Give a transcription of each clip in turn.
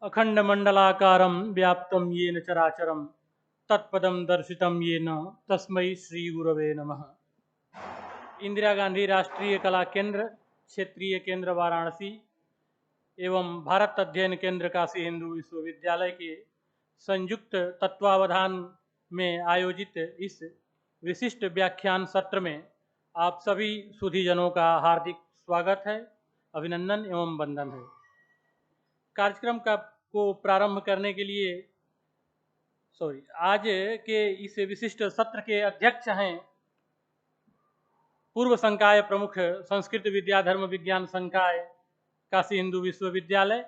अखंडमंडलाकारं व्याप्तं येन चराचरं तत्पदं दर्शितं येन तस्मै श्री गुरवे नमः। इंदिरा गांधी राष्ट्रीय कला केंद्र, क्षेत्रीय केंद्र वाराणसी एवं भारत अध्ययन केंद्र काशी हिंदू विश्वविद्यालय के संयुक्त तत्वावधान में आयोजित इस विशिष्ट व्याख्यान सत्र में आप सभी सुधीजनों का हार्दिक स्वागत है, अभिनंदन एवं वंदन है। कार्यक्रम को प्रारंभ करने के लिए आज के इस विशिष्ट सत्र के अध्यक्ष हैं पूर्व संकाय प्रमुख संस्कृत विद्या धर्म विज्ञान संकाय काशी हिंदू विश्वविद्यालय,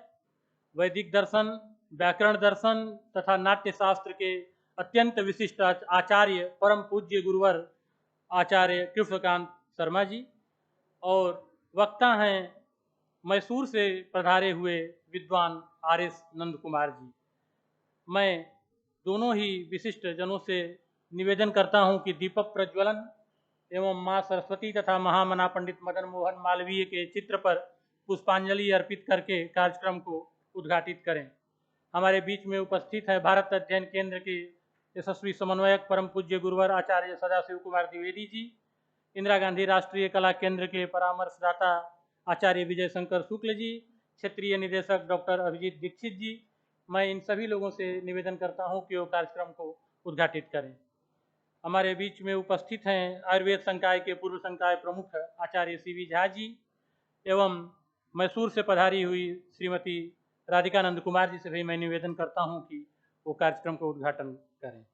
वैदिक दर्शन, व्याकरण दर्शन तथा नाट्य शास्त्र के अत्यंत विशिष्ट आचार्य परम पूज्य गुरुवर आचार्य कृष्णकांत शर्मा जी, और वक्ता हैं मैसूर से पधारे हुए विद्वान आर एस नंद कुमार जी। मैं दोनों ही विशिष्ट जनों से निवेदन करता हूं कि दीपक प्रज्वलन एवं मां सरस्वती तथा महामना पंडित मदन मोहन मालवीय के चित्र पर पुष्पांजलि अर्पित करके कार्यक्रम को उद्घाटित करें। हमारे बीच में उपस्थित है भारत अध्ययन केंद्र के यशस्वी समन्वयक परम पूज्य गुरुवर आचार्य सदाशिव कुमार द्विवेदी जी, इंदिरा गांधी राष्ट्रीय कला केंद्र के परामर्शदाता आचार्य विजय शंकर शुक्ल जी, क्षेत्रीय निदेशक डॉक्टर अभिजीत दीक्षित जी। मैं इन सभी लोगों से निवेदन करता हूं कि वो कार्यक्रम को उद्घाटित करें। हमारे बीच में उपस्थित हैं आयुर्वेद संकाय के पूर्व संकाय प्रमुख आचार्य सीवी झा जी एवं मैसूर से पधारी हुई श्रीमती राधिकानंद कुमार जी से भी मैं निवेदन करता हूं कि वो कार्यक्रम को उद्घाटन करें।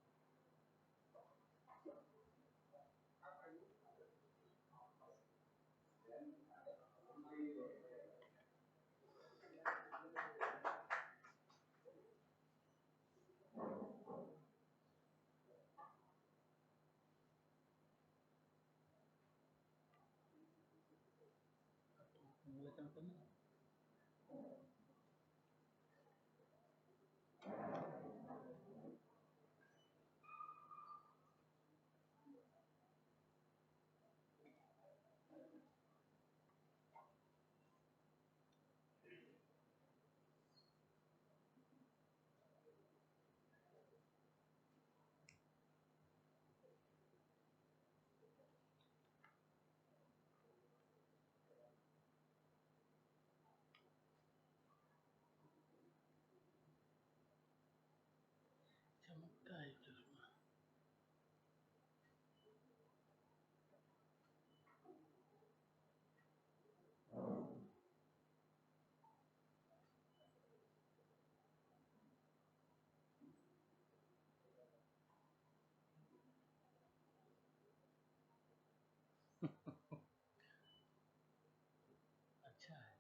अच्छा है।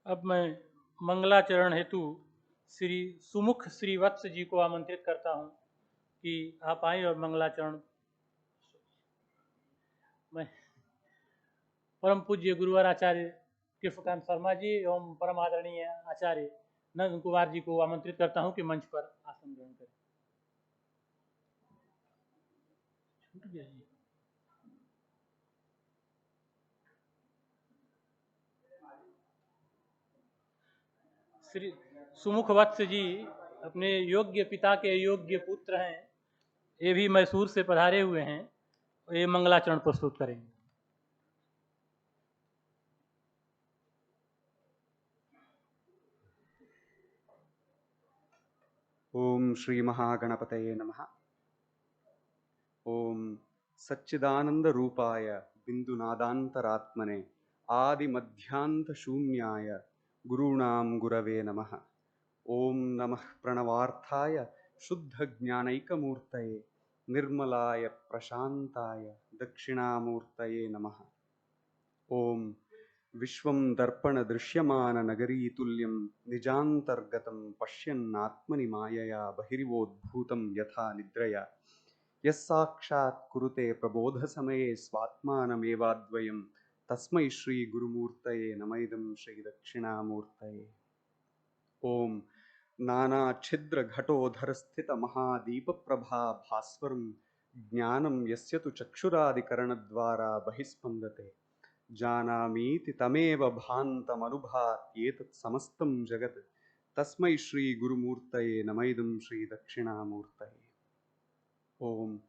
अब मैं मंगलाचरण हेतु श्री सुमुख श्री वत्स जी को आमंत्रित करता हूं कि आप आए और मंगलाचरण। मैं परम पूज्य गुरुवर आचार्य कृष्णकांत शर्मा जी एवं परम आदरणीय आचार्य नंद कुमार जी को आमंत्रित करता हूं कि मंच पर आसन ग्रहण करें। छूट गया जी। श्री सुमुख वत्स जी अपने योग्य पिता के योग्य पुत्र हैं ये भी मैसूर से पधारे हुए हैं, ये मंगलाचरण प्रस्तुत करेंगे। ओम श्री महागणपतये नमः। ओम सच्चिदानंद रूपाय बिंदुनादांतरात्मने आदि मध्यांत शून्याय गुरूणां गुरवे नमः। ओम नमः प्रणवार्थाय शुद्ध ज्ञानैकमूर्तये निर्मलाय प्रशांताय दक्षिणामूर्तये नमः। ओम विश्वं दर्पण दृश्यमान नगरी तुल्यं निजान्तर्गतं पश्यन्नात्मनि मायया बहिर्वोद्भूतं यथा निद्रया यस्साक्षात् कुरुते प्रबोधसमये स्वात्मानमेवाद्वयं तस्मै श्री गुरुमूर्तये नमैदं श्री दक्षिणामूर्तये। ओम नानाछिद्र घटोधर स्थित महादीप प्रभा भास्वरं ज्ञानं यस्य तु चक्षुरादिकरणद्वारा बहिस्पन्दते जानामीति तमेव भान्तमनुभाति एतत् समस्तं जगत् तस्मै श्री गुरुमूर्तये नमैदं श्री दक्षिणामूर्तये। ओम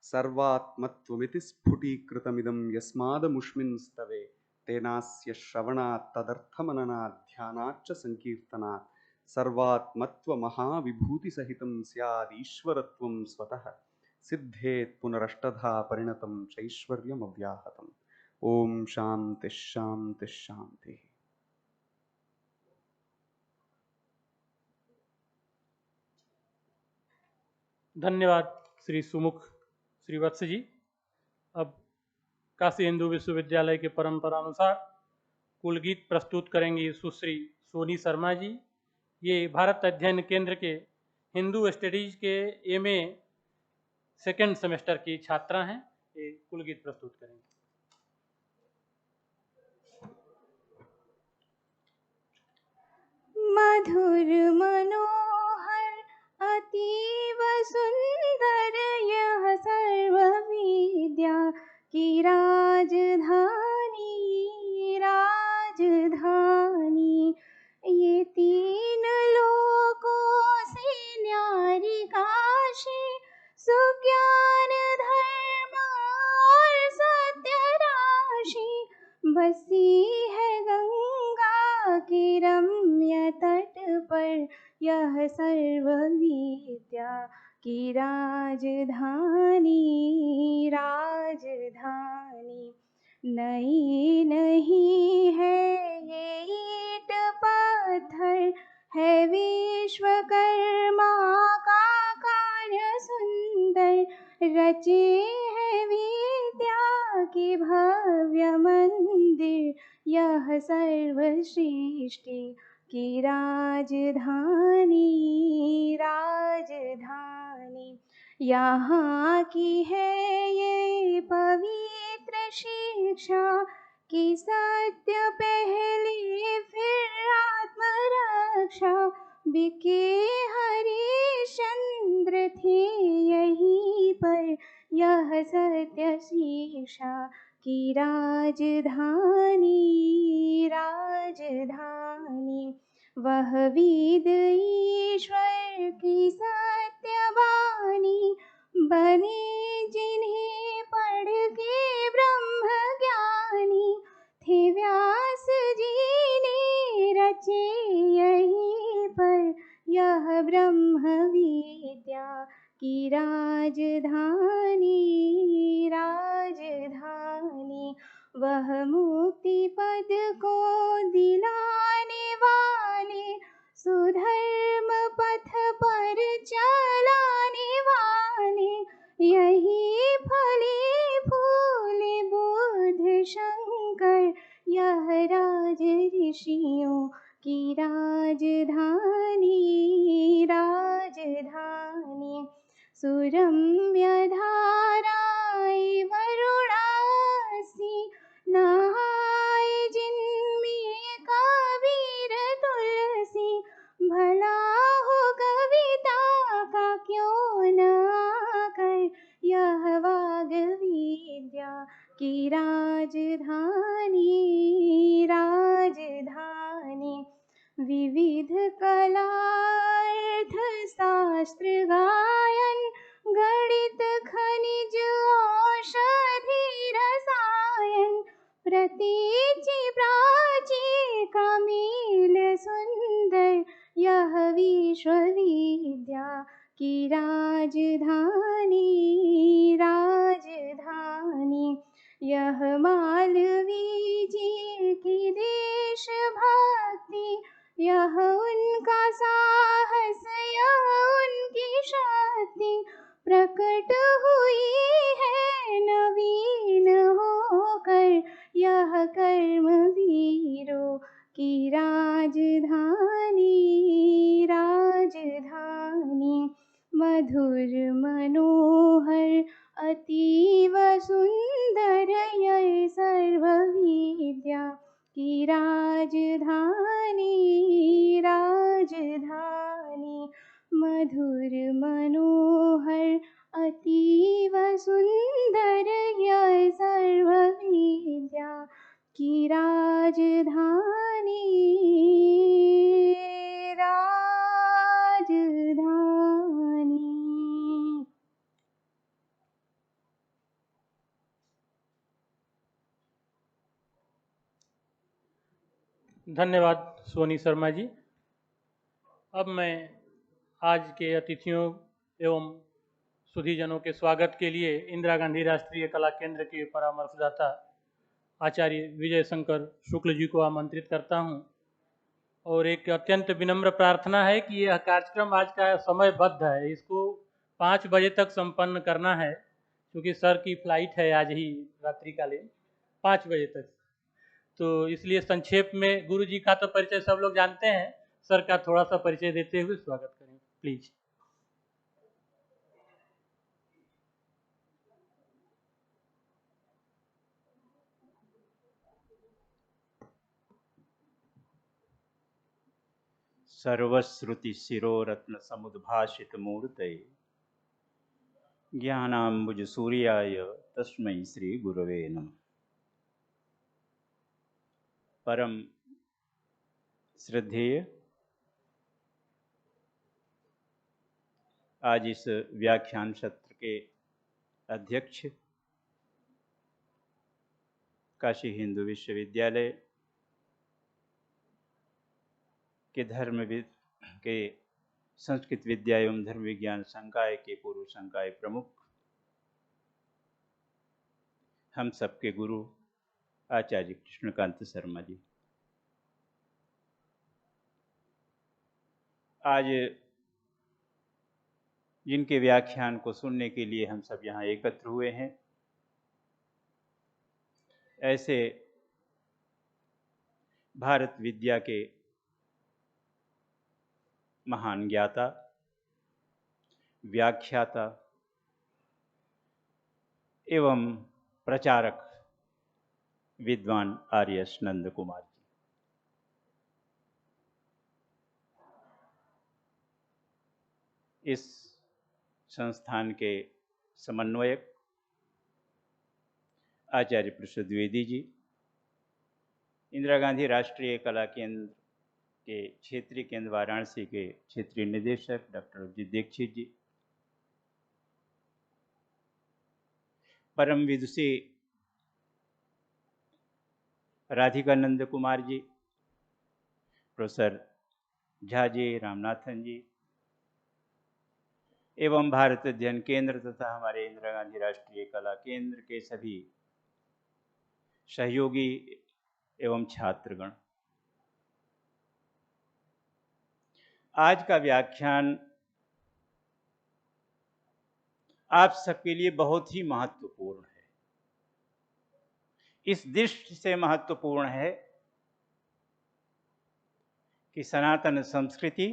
सर्वात्मत्वमिति स्फुटीकृतमिदं यस्मादमुष्मिन् स्तवे तेनास्य श्रवणात् तदर्थमननात् ध्यानाच्च संकीर्तनात् सर्वात्मत्वमहाविभूतिसहितं स्यादीश्वरत्वं स्वतः सिद्धेत् पुनरष्टधा परिणतं चैश्वर्यमव्याहतम्। ओम शांति शांति शांति। धन्यवाद श्री सुमुख श्रीवत्स जी। अब काशी हिंदू विश्वविद्यालय के परंपरानुसार कुलगीत प्रस्तुत करेंगी सुश्री सोनी शर्मा जी। ये भारत अध्ययन केंद्र के हिंदू स्टडीज के एमए सेकेंड सेमेस्टर की छात्रा हैं। ये कुलगीत प्रस्तुत करेंगी। मधुर मनोहर अतीव सुंदर यह सर्व विद्या की राजधानी राजधानी। ये तीन लोकों से न्यारी काशी सुज्ञान धर्म और सत्य राशि बसी है गंगा के रम्य तट पर यह सर्व विद्या की राजधानी राजधानी। नई नहीं है ये ईंट पत्थर है विश्वकर्मा का कार्य सुंदर रचे है विद्या के भव्य मंदिर यह सर्व सृष्टि की राजधानी राजधानी। यहाँ की है ये पवित्र शिक्षा कि सत्य पहले फिर आत्मरक्षा। बिके हरिश्चंद्र थे यहीं पर यह सत्य शिक्षा की राजधानी राजधानी। वह वेद ईश्वर की सत्यवाणी बने जिन्हें पढ़ के ब्रह्म ज्ञानी थे व्यास जी ने रचे यहीं पर यह ब्रह्म विद्या की राजधानी राजधानी। वह मुक्ति पद को दिलाने वाले सुधर्म पथ पर चलाने वाले यही फले फूले बुद्ध शंकर यह राज ऋषियों की राजधानी राजधानी। सुरम्य धाराएं वरुणासी नहाए जिनमें कबीर तुलसी भला हो कविता का क्यों न आकर यह वाग विद्या की राजधानी राजधानी। विविध कला अर्थ शास्त्र गायन गणित अमृत खनिज औषधि रसायन, प्रतीचि प्राची का मेल सुंदर, यह विश्वविद्या की राजधानी, राजधानी। यह मालवीय जी की देशभक्ति, यह उनका साहस, यह उनकी शक्ति, प्रकट हुई है नवीन होकर, यह कर्म वीरों की राजधानी, राजधानी। मधुर मनोहर अतीव सुंदर, यह सर्वविद्या की राजधानी, राजधानी। मधुर मनोहर अतीव सुंदर, यह सर्वविद्या की राजधानी, राजधानी। धन्यवाद सोनी शर्मा जी। अब मैं आज के अतिथियों एवं सुधीजनों के स्वागत के लिए इंदिरा गांधी राष्ट्रीय कला केंद्र के परामर्शदाता आचार्य विजय शंकर शुक्ल जी को आमंत्रित करता हूं, और एक अत्यंत विनम्र प्रार्थना है कि यह कार्यक्रम आज का समयबद्ध है, इसको 5 बजे तक संपन्न करना है, क्योंकि सर की फ्लाइट है आज ही रात्रिकालीन 5 बजे तक। तो इसलिए संक्षेप में गुरु जी का तो परिचय सब लोग जानते हैं, सर का थोड़ा सा परिचय देते हुए स्वागत करें प्लीज। सर्वश्रुति शिरोरत्न समुद्भाषित मूर्तये ज्ञानांबुज सूर्याय तस्मै श्री गुरवे नमः। परम श्रद्धेय आज इस व्याख्यान सत्र के अध्यक्ष काशी हिंदू विश्वविद्यालय के धर्मविद के संस्कृत विद्या एवं धर्म विज्ञान संकाय के पूर्व संकाय प्रमुख, हम सबके गुरु आचार्य कृष्णकांत शर्मा जी, आज जिनके व्याख्यान को सुनने के लिए हम सब यहाँ एकत्र हुए हैं, ऐसे भारत विद्या के महान ज्ञाता, व्याख्याता एवं प्रचारक विद्वान आर्यस नंद कुमार जी, इस संस्थान के समन्वयक आचार्य प्रसाद द्विवेदी जी, इंदिरा गांधी राष्ट्रीय कला केंद्र के क्षेत्रीय केंद्र वाराणसी के क्षेत्रीय निदेशक डॉक्टर अभिजीत दीक्षित जी, परम विदुषी राधिका नंद कुमार जी, प्रोफेसर झा जी, रामनाथन जी, एवं भारत अध्ययन केंद्र तथा हमारे इंदिरा गांधी राष्ट्रीय कला केंद्र के सभी सहयोगी एवं छात्रगण। आज का व्याख्यान आप सबके लिए बहुत ही महत्वपूर्ण है। इस दृष्टि से महत्वपूर्ण है कि सनातन संस्कृति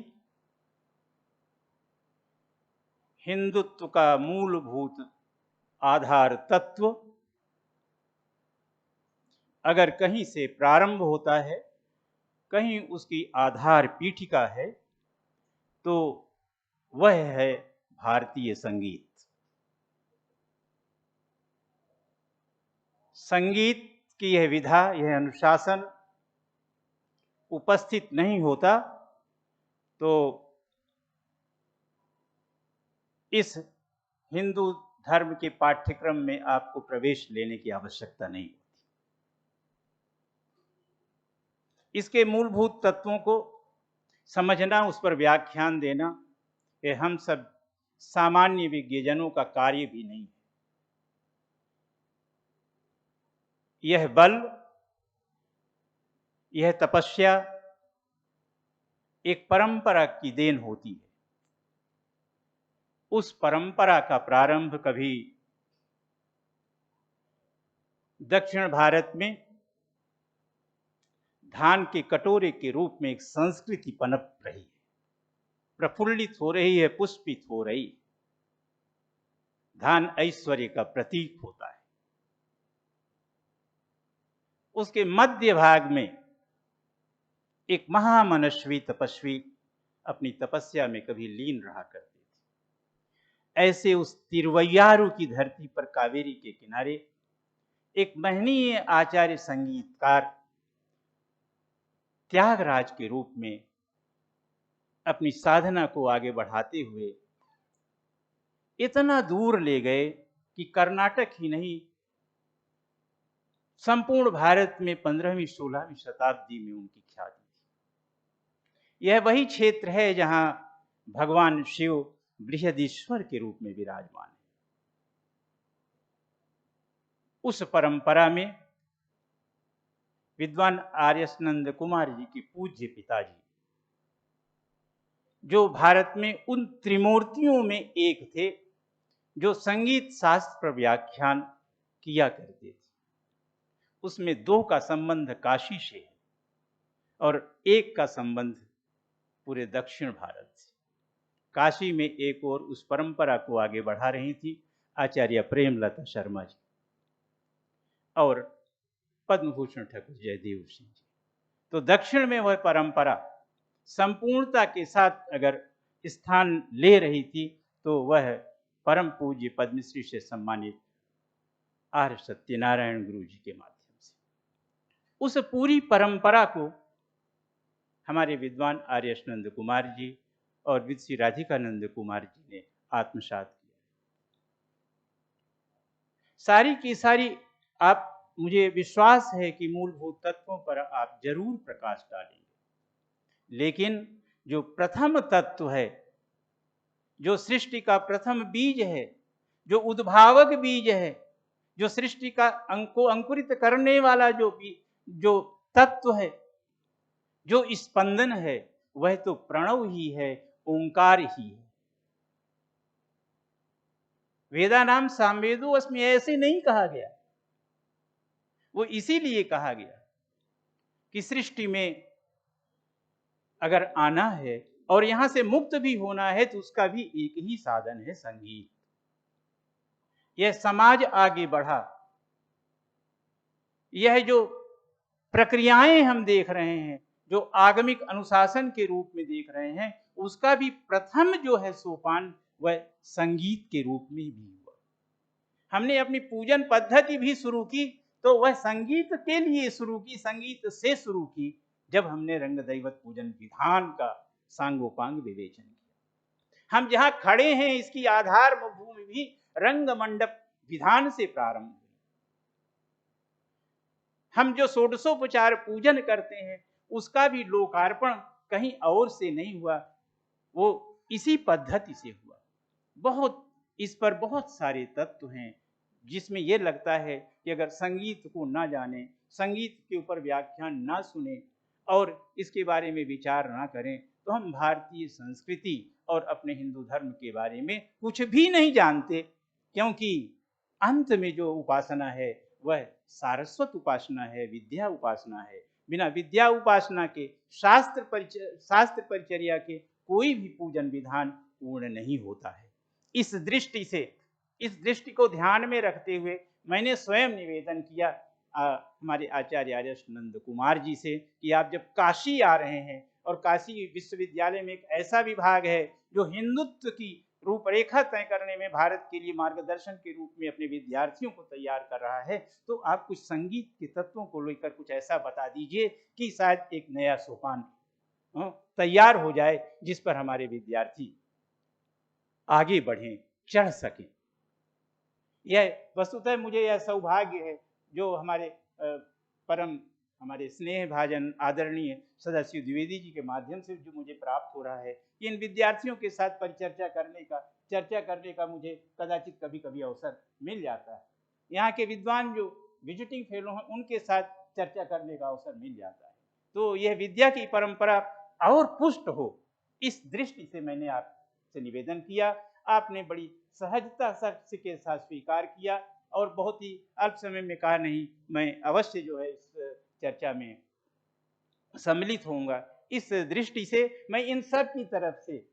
हिंदुत्व का मूलभूत आधार तत्व अगर कहीं से प्रारंभ होता है, कहीं उसकी आधार पीठिका है, तो वह है भारतीय संगीत। संगीत की यह विधा, यह अनुशासन उपस्थित नहीं होता तो इस हिंदू धर्म के पाठ्यक्रम में आपको प्रवेश लेने की आवश्यकता नहीं होती। इसके मूलभूत तत्वों को समझना, उस पर व्याख्यान देना, ये हम सब सामान्य विज्ञजनों का कार्य भी नहीं है। यह बल, यह तपस्या एक परंपरा की देन होती है। उस परंपरा का प्रारंभ कभी दक्षिण भारत में धान के कटोरे के रूप में एक संस्कृति पनप रही है, प्रफुल्लित हो रही है, पुष्पित हो रही। धान ऐश्वर्य का प्रतीक होता है। उसके मध्य भाग में एक महामनस्वी तपस्वी अपनी तपस्या में कभी लीन रहा करते थे। ऐसे उस तिरुवैयारू की धरती पर, कावेरी के किनारे, एक महनीय आचार्य संगीतकार त्यागराज के रूप में अपनी साधना को आगे बढ़ाते हुए इतना दूर ले गए कि कर्नाटक ही नहीं, संपूर्ण भारत में 15वीं 16वीं शताब्दी में उनकी ख्याति थी। यह वही क्षेत्र है जहां भगवान शिव बृहदीश्वर के रूप में विराजमान है। उस परंपरा में विद्वान आर्यसनंद कुमार जी के पूज्य पिताजी, जो भारत में उन त्रिमूर्तियों में एक थे जो संगीत शास्त्र पर व्याख्यान किया करते थे, उसमें 2 का संबंध काशी से है और 1 का संबंध पूरे दक्षिण भारत से। काशी में एक और उस परंपरा को आगे बढ़ा रही थी आचार्य प्रेमलता शर्मा जी और पद्मभूषण ठाकुर जयदेव सिंह जी। तो दक्षिण में वह परंपरा संपूर्णता के साथ अगर स्थान ले रही थी तो वह परम पूज्य पद्मश्री से सम्मानित आर्य सत्यनारायण गुरु जी के माध्यम से। उस पूरी परंपरा को हमारे विद्वान आर्यसनंद कुमार जी और विद्श्री राधिकानंद कुमार जी ने आत्मसात किया। सारी की सारी, आप, मुझे विश्वास है कि मूलभूत तत्वों पर आप जरूर प्रकाश डालेंगे, लेकिन जो प्रथम तत्व है, जो सृष्टि का प्रथम बीज है, जो उद्भावक बीज है, जो सृष्टि का को अंकुरित करने वाला जो तत्व है, जो स्पंदन है, वह तो प्रणव ही है, ओंकार ही है। वेदानाम सामवेदो अस्मि ऐसे नहीं कहा गया, वो इसीलिए कहा गया कि सृष्टि में अगर आना है और यहां से मुक्त भी होना है तो उसका भी एक ही साधन है, संगीत। यह समाज आगे बढ़ा, यह जो प्रक्रियाएं हम देख रहे हैं, जो आगमिक अनुशासन के रूप में देख रहे हैं, उसका भी प्रथम जो है सोपान वह संगीत के रूप में भी हुआ। हमने अपनी पूजन पद्धति भी शुरू की तो वह संगीत के लिए शुरू की, संगीत से शुरू की, जब हमने रंग दैवत पूजन विधान का सांगोपांग विवेचन किया। हम जहां खड़े हैं इसकी आधार भूमि भी रंग मंडप विधान से प्रारंभ हुई। हम जो षोडशोपचार पूजन करते हैं उसका भी लोकार्पण कहीं और से नहीं हुआ, वो इसी पद्धति से हुआ। इस पर बहुत सारे तत्व हैं जिसमें यह लगता है कि अगर संगीत को ना जाने, संगीत के ऊपर व्याख्यान ना सुने और इसके बारे में विचार ना करें तो हम भारतीय संस्कृति और अपने हिंदू धर्म के बारे में कुछ भी नहीं जानते, क्योंकि अंत में जो उपासना है वह सारस्वत उपासना है, विद्या उपासना है। बिना विद्या उपासना के, शास्त्र परिचर्या के कोई भी पूजन विधान पूर्ण नहीं होता है। इस दृष्टि को ध्यान में रखते हुए मैंने स्वयं निवेदन किया हमारे आचार्य आर्यसनंद कुमार जी से कि आप जब काशी आ रहे हैं, और काशी विश्वविद्यालय में एक ऐसा विभाग है जो हिंदुत्व की रूपरेखा तय करने में भारत के लिए मार्गदर्शन के रूप में अपने विद्यार्थियों को तैयार कर रहा है, तो आप कुछ संगीत के तत्वों को लेकर कुछ ऐसा बता दीजिए कि शायद एक नया सोपान तैयार हो जाए जिस पर हमारे विद्यार्थी आगे बढ़ें, चढ़ सकें। यह वस्तुतः मुझे यह सौभाग्य है जो हमारे परम हमारे स्नेह भाजन आदरणीय सदाशिव द्विवेदी जी के माध्यम से जो मुझे प्राप्त हो रहा है कि इन विद्यार्थियों के साथ परिचर्चा करने का मुझे कदाचित कभी कभी अवसर मिल जाता है। यहाँ के विद्वान जो विजिटिंग फेलो हैं उनके साथ चर्चा करने का अवसर मिल जाता है। तो यह विद्या की परंपरा और पुष्ट हो, इस दृष्टि से मैंने आपसे निवेदन किया। आपने बड़ी सहजता के साथ स्वीकार किया और बहुत ही अल्प समय में कहा नहीं, मैं अवश्य जो है इस चर्चा में सम्मिलित होऊंगा। इस दृष्टि से मैं इन सब की तरफ से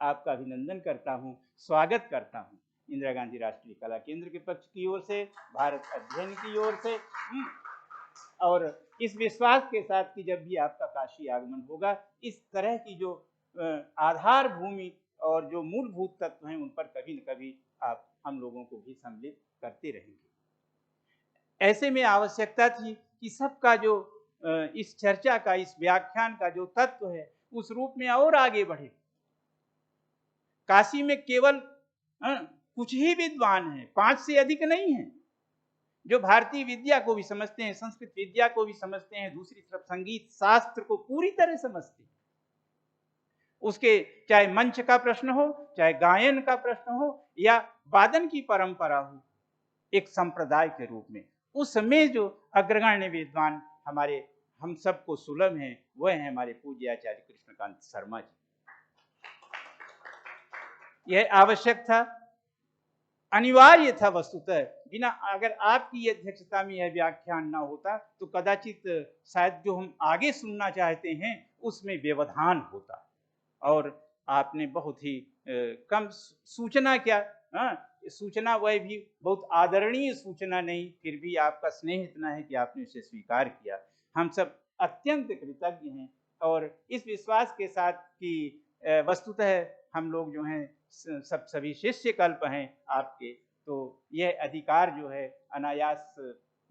आपका अभिनंदन करता हूं, स्वागत करता हूं। इंदिरा गांधी राष्ट्रीय कला केंद्र के पक्ष की ओर से, भारत अध्ययन की ओर से, और इस विश्वास के साथ कि जब भी आपका काशी आगमन होगा, इस तरह की जो आधार भूमि और जो मूलभूत तत्व हैं उन पर कभी न कभी आप हम लोगों को भी सम्मिलित करते रहेंगे। ऐसे में आवश्यकता थी कि सबका जो इस चर्चा का, इस व्याख्यान का जो तत्व है उस रूप में और आगे बढ़े। काशी में केवल कुछ ही विद्वान हैं, 5 से अधिक नहीं हैं, जो भारतीय विद्या को भी समझते हैं, संस्कृत विद्या को भी समझते हैं, दूसरी तरफ संगीत शास्त्र को पूरी तरह समझते हैं। उसके चाहे मंच का प्रश्न हो, चाहे गायन का प्रश्न हो या वादन की परंपरा हो, एक संप्रदाय के रूप में उसमें जो अग्रगण्य विद्वान हमारे हम सबको सुलभ हैं, वह हैं हमारे पूज्य आचार्य कृष्णकांत शर्मा जी। यह आवश्यक था, अनिवार्य था वस्तुतः। बिना अगर आपकी अध्यक्षता में यह व्याख्यान ना होता तो कदाचित शायद जो हम आगे सुनना चाहते हैं उसमें व्यवधान होता। और आपने बहुत ही कम सूचना, क्या सूचना, वह भी बहुत आदरणीय सूचना नहीं, फिर भी आपका स्नेह इतना है कि आपने उसे स्वीकार किया। हम सब अत्यंत कृतज्ञ हैं और इस विश्वास के साथ कि वस्तुतः हम लोग जो हैं सभी शिष्य कल्प हैं आपके, तो यह अधिकार जो है अनायास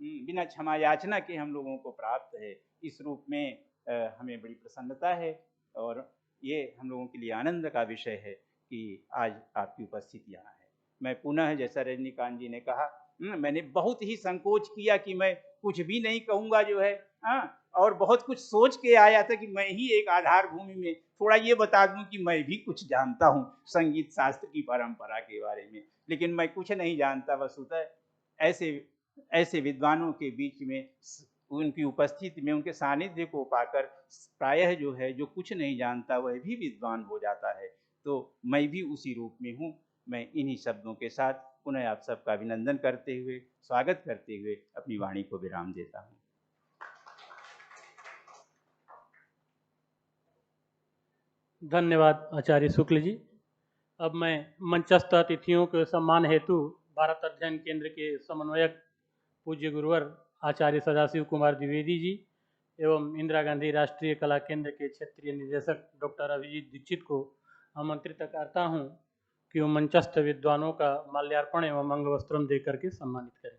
बिना क्षमा याचना के हम लोगों को प्राप्त है। इस रूप में हमें बड़ी प्रसन्नता है और ये हम लोगों के लिए आनंद का विषय है कि आज आपकी उपस्थिति यहाँ है। मैं पुनः, जैसा रजनीकांत जी ने कहा, मैंने बहुत ही संकोच किया कि मैं कुछ भी नहीं कहूँगा जो है, और बहुत कुछ सोच के आया था कि मैं ही एक आधार भूमि में थोड़ा ये बता दूं कि मैं भी कुछ जानता हूँ संगीत शास्त्र की परंपरा के बारे में, लेकिन मैं कुछ नहीं जानता। वस्तुतः ऐसे विद्वानों के बीच में उनकी उपस्थिति में, उनके सानिध्य को पाकर प्रायः जो है जो कुछ नहीं जानता वह भी विद्वान हो जाता है। तो मैं भी उसी रूप में हूँ। मैं इन्हीं शब्दों के साथ पुनः आप सबका अभिनंदन करते हुए, स्वागत करते हुए अपनी वाणी को विराम देता हूँ। धन्यवाद आचार्य शुक्ल जी। अब मैं मंचस्थ अतिथियों के सम्मान हेतु भारत अध्ययन केंद्र के समन्वयक पूज्य गुरुवर आचार्य सदाशिव कुमार द्विवेदी जी एवं इंदिरा गांधी राष्ट्रीय कला केंद्र के क्षेत्रीय निदेशक डॉक्टर अभिजीत दीक्षित को आमंत्रित करता हूं कि वो मंचस्थ विद्वानों का माल्यार्पण एवं अंगवस्त्रम देकर के सम्मानित करें।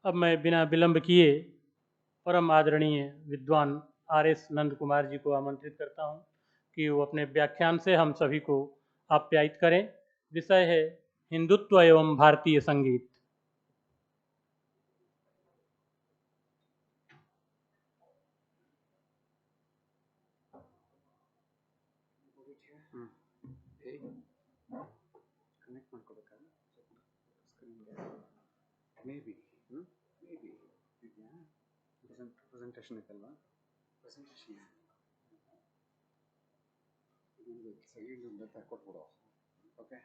अब मैं बिना विलंब किए परम आदरणीय विद्वान आर.एस. नंद कुमार जी को आमंत्रित करता हूं कि वो अपने व्याख्यान से हम सभी को आप्यायित करें। विषय है हिंदुत्व एवं भारतीय संगीत। Maybe. Maybe. Yeah. Presentation ಇದಲ್ವಾ? Presentation. ಸೈಡ್ ಕೊಟ್ಬಿಡು. Okay.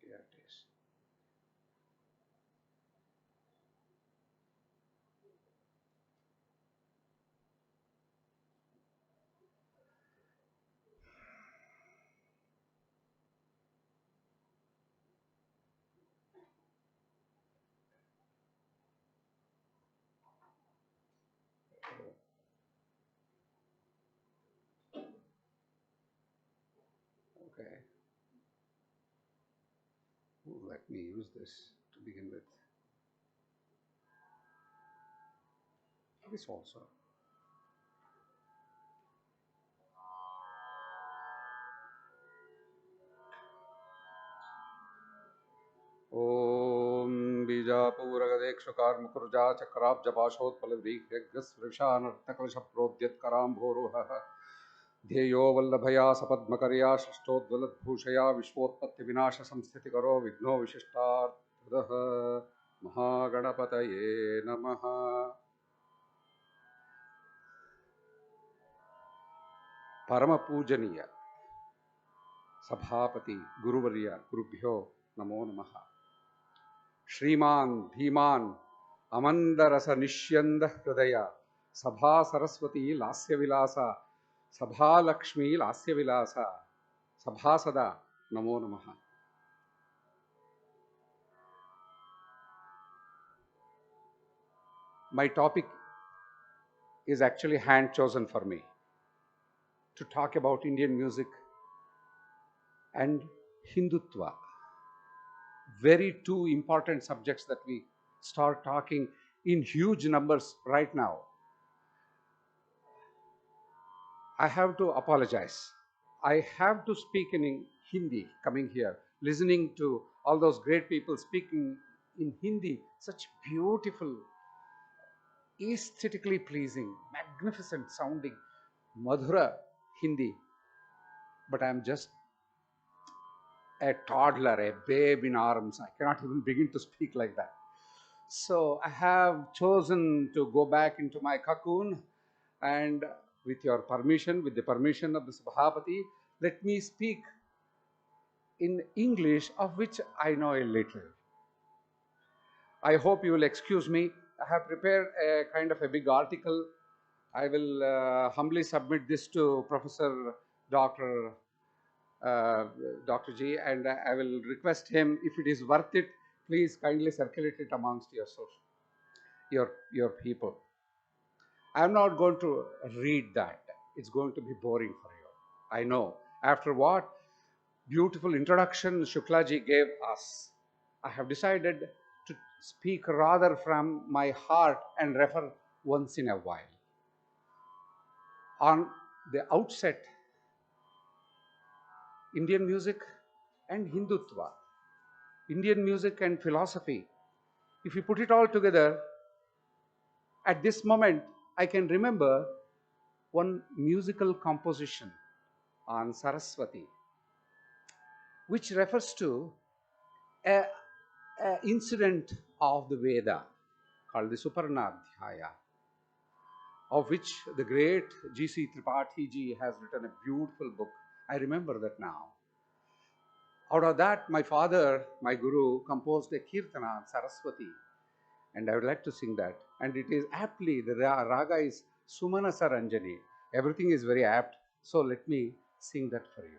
Here it is. Okay. Let me use this to begin with. This also. ॐ बीजापूरगदेक्षुकार्मुकुर्जा चक्राब्जपाशोत्पलद्वीक्षानर्तकलशप्रोद्यत्कराम्भोरुहः ध्येयो वल्लभया सपद्मकर्या सृष्टोद्वलद्भूषया विश्वोत्पत्तिविनाशसंस्थितिकरो विघ्नो विशिष्टार्थदः महागणपतये नमः. परमपूजनीय सभापति गुरुवर्य गुरुभ्यो नमो नमः. श्रीमान धीमान अमंदरस निष्यंद हृदय सभा सरस्वती लास्य विलास सभा लक्ष्मी लास्य विलास सभासदा नमो नमः. My topic is actually hand chosen for me to talk about Indian music and hindutva. Very two important subjects that we start talking in huge numbers right now. I have to apologize. I have to speak in Hindi coming here, listening to all those great people speaking in Hindi, such beautiful, aesthetically pleasing, magnificent sounding, Madhura Hindi. But I am just a toddler, a babe in arms. I cannot even begin to speak like that. So I have chosen to go back into my cocoon, and with your permission, with the permission of the Sabhapati, let me speak in English, of which I know a little. I hope you will excuse me. I have prepared a kind of a big article. I will humbly submit this to Professor Dr. G, and I will request him, if it is worth it, please kindly circulate it amongst your people. I am not going to read that. It's going to be boring for you. I know. After what beautiful introduction Shuklaji gave us, I have decided to speak rather from my heart and refer once in a while. On the outset, Indian music and hindutva, Indian music and philosophy, if you put it all together, at this moment I can remember one musical composition on Saraswati, which refers to a incident of the Veda called the Suparnadhyaya, of which the great G.C. Tripathi ji has written a beautiful book. I remember that now. Out of that, my father, my guru, composed a kirtana on Saraswati, and I would like to sing that. And it is aptly, the raga is Sumana Saranjani, Everything is very apt. So let me sing that for you.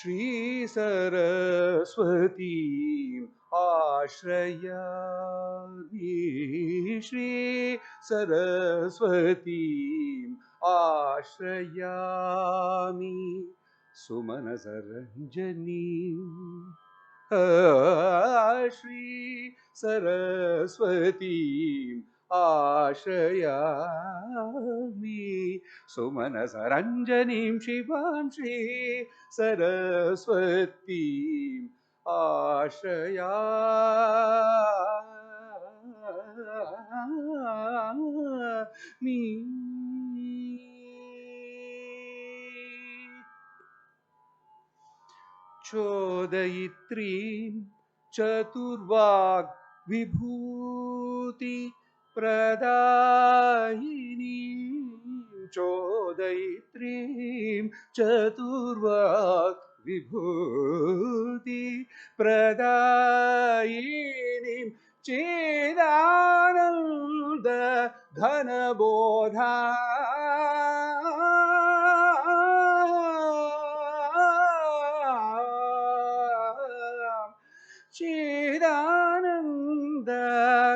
Shri Saraswati Ashrayami, Shri Saraswati Ashrayami, Sumanasaranjani, Shri Saraswati Ashrayami, Sumanasaranjanim Shivam Shri Saraswati Ashrayami. Chodayitrim Chaturvag Vibhuti Pradayini, Chodayitrim Chaturvag Vibhuti Pradayini, Chidananda Dhanabodha Chidananda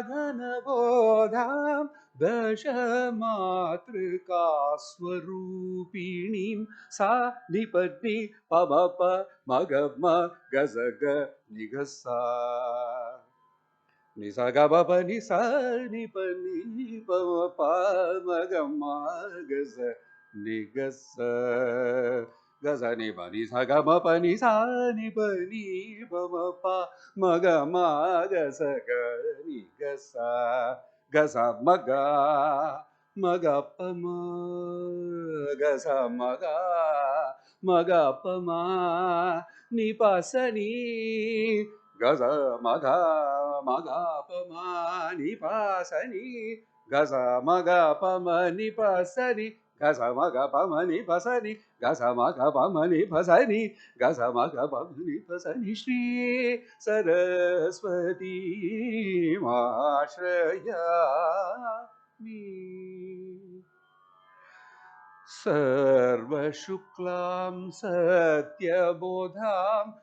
Dhanabodham Dashamatrika Swarupinim Sa Nipati Pamapa Magama Gazaga Nigasa Nisaga Baba Nisa Nipani Pamapa Magama Gaza Nigasa Gazani bani saga ma pani sa ni pani ba ma pa ma ga ma ga sa ga ni ga sa ga sa ma ga pa ma ga sa ma ga pa ma ni pa sa ni ga sa ma ga pa ma ni pa sa ni ga sa ma ga pa ma ni pa sa ni ga sa ma ga pa ma ni pa sa ni Gasa maga pamani pasani, gasa maga pamani pasani, Shri Saraswati Mashrayami. Sarva Shuklam Satyabodham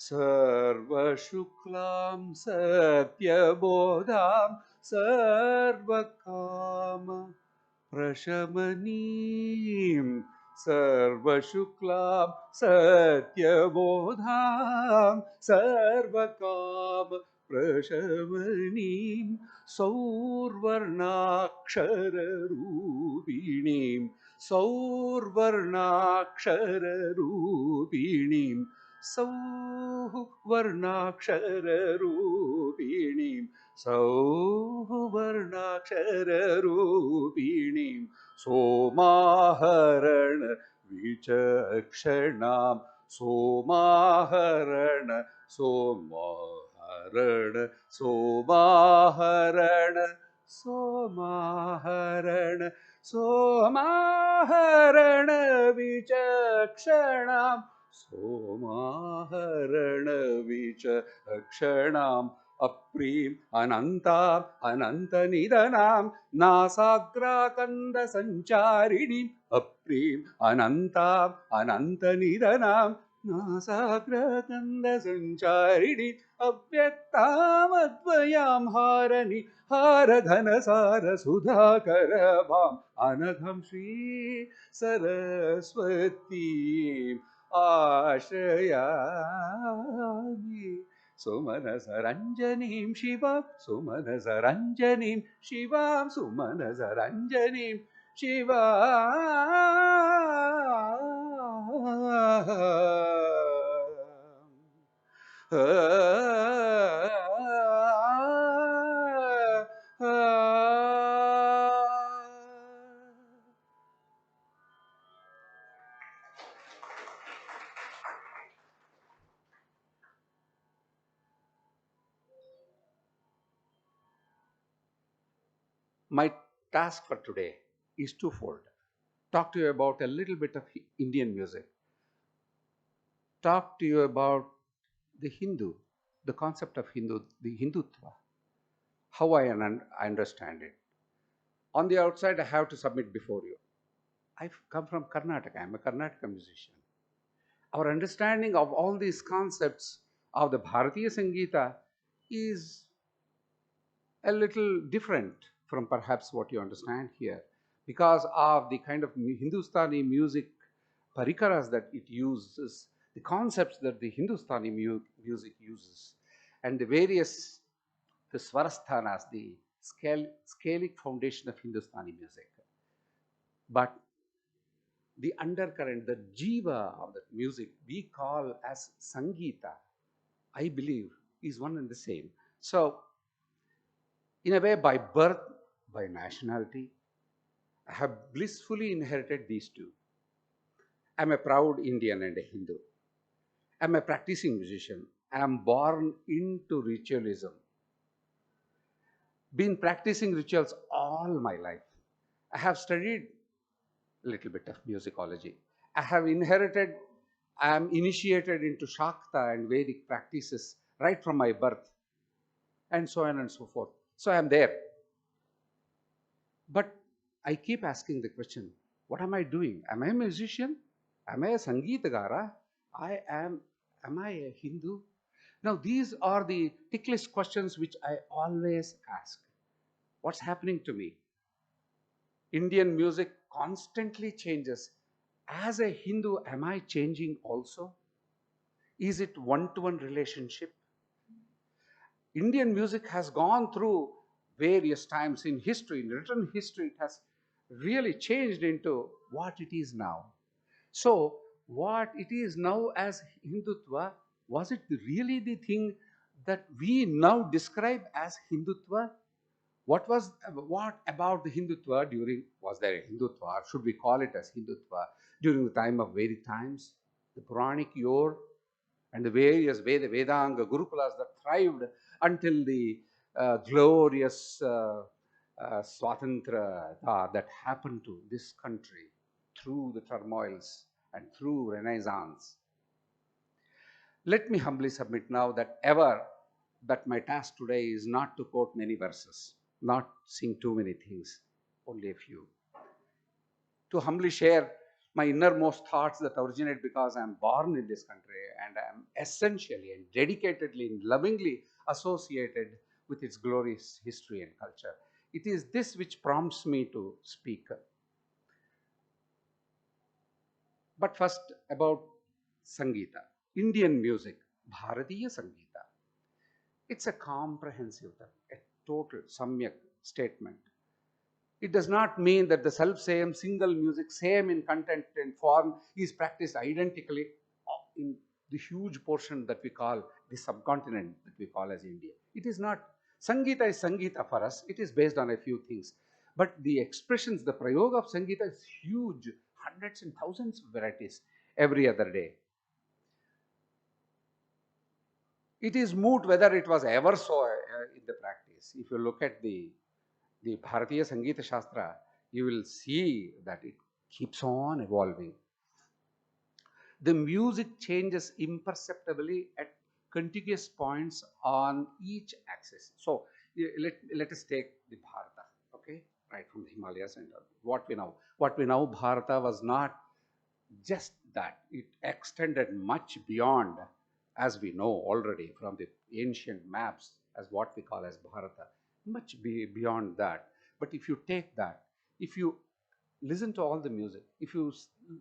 Sarvashuklam Satyabodham Sarvakama Prashamanim Sarvashuklam Satyabodham Sarvakama Prashamanim Saurvarnakshararupinim Saurvarnakshararupinim Sauvarnakshararupinim Sauvarnakshararupinim Somaharana Vichakshanam Somaharana Somaharana Somaharana Somaharana Somaharana Vichakshanam Somaharana Vichakshanam अप्रीम अनंताम अनंतनिधनाम नासाग्राकंद संचारिणीम अप्रीम अनंताम अनंतनिधनाम नासाग्राकंद संचारिणीम अव्यक्तामद्वयां हारनि हारघनसार Sudhakar Bham अनघं Shri सरस्वतीम् आश्रयामि सुमनसरञ्जनीं शिवां सुमनसरञ्जनीं शिवां सुमनसरञ्जनीं My task for today is twofold. Talk to you about a little bit of Indian music. Talk to you about the Hindu, the concept of Hindu, the hindutva, how I understand it. On the outside, I have to submit before you. I've come from Karnataka. I'm a Karnataka musician. Our understanding of all these concepts of the Bharatiya Sangeeta is a little different from perhaps what you understand here because of the kind of Hindustani music parikaras that it uses, the concepts that the Hindustani music uses, and the various the swarasthanas, the scalic foundation of Hindustani music. But the undercurrent, the jiva of that music we call as Sangeeta, I believe, is one and the same. So, in a way, by birth, by nationality, I have blissfully inherited these two. I'm a proud Indian and a Hindu. I'm a practicing musician. I'm born into ritualism. Been practicing rituals all my life. I have studied a little bit of musicology. I have inherited, I am initiated into Shakta and Vedic practices right from my birth, and so on and so forth. So I am there. But I keep asking the question, what am I doing? Am I a musician? Am I a Sangeetagara? Am I a Hindu? Now, these are the ticklish questions which I always ask. What's happening to me? Indian music constantly changes. As a Hindu, am I changing also? Is it one-to-one relationship? Indian music has gone through various times in history, in written history, it has really changed into what it is now. So, what it is now as Hindutva, was it really the thing that we now describe as Hindutva? What about the Hindutva was there a Hindutva, or should we call it as Hindutva, during the time of Vedic times? The Puranic yore and the various Vedanga Gurukulas that thrived until the glorious Swatantra that happened to this country through the turmoils and through Renaissance. Let me humbly submit now that my task today is not to quote many verses, not sing too many things, only a few. To humbly share my innermost thoughts that originate because I am born in this country and I am essentially and dedicatedly and lovingly associated with its glorious history and culture. It is this which prompts me to speak. But first about Sangeeta, Indian music, Bharatiya Sangeeta. It's a comprehensive term, a total, samyak statement. It does not mean that the self-same single music, same in content and form, is practiced identically in the huge portion that we call the subcontinent that we call as India. It is not. Sangeeta is Sangeeta for us. It is based on a few things. But the expressions, the prayoga of Sangeeta is huge, hundreds and thousands of varieties every other day. It is moot whether it was ever so in the practice. If you look at the Bharatiya Sangeeta Shastra, you will see that it keeps on evolving. The music changes imperceptibly at contiguous points on each axis. So let us take the Bharata, okay, right from the Himalayas, and what we know Bharata was not just that. It extended much beyond, as we know already from the ancient maps, as what we call as Bharata, much beyond that. But if you take that, if you listen to all the music, if you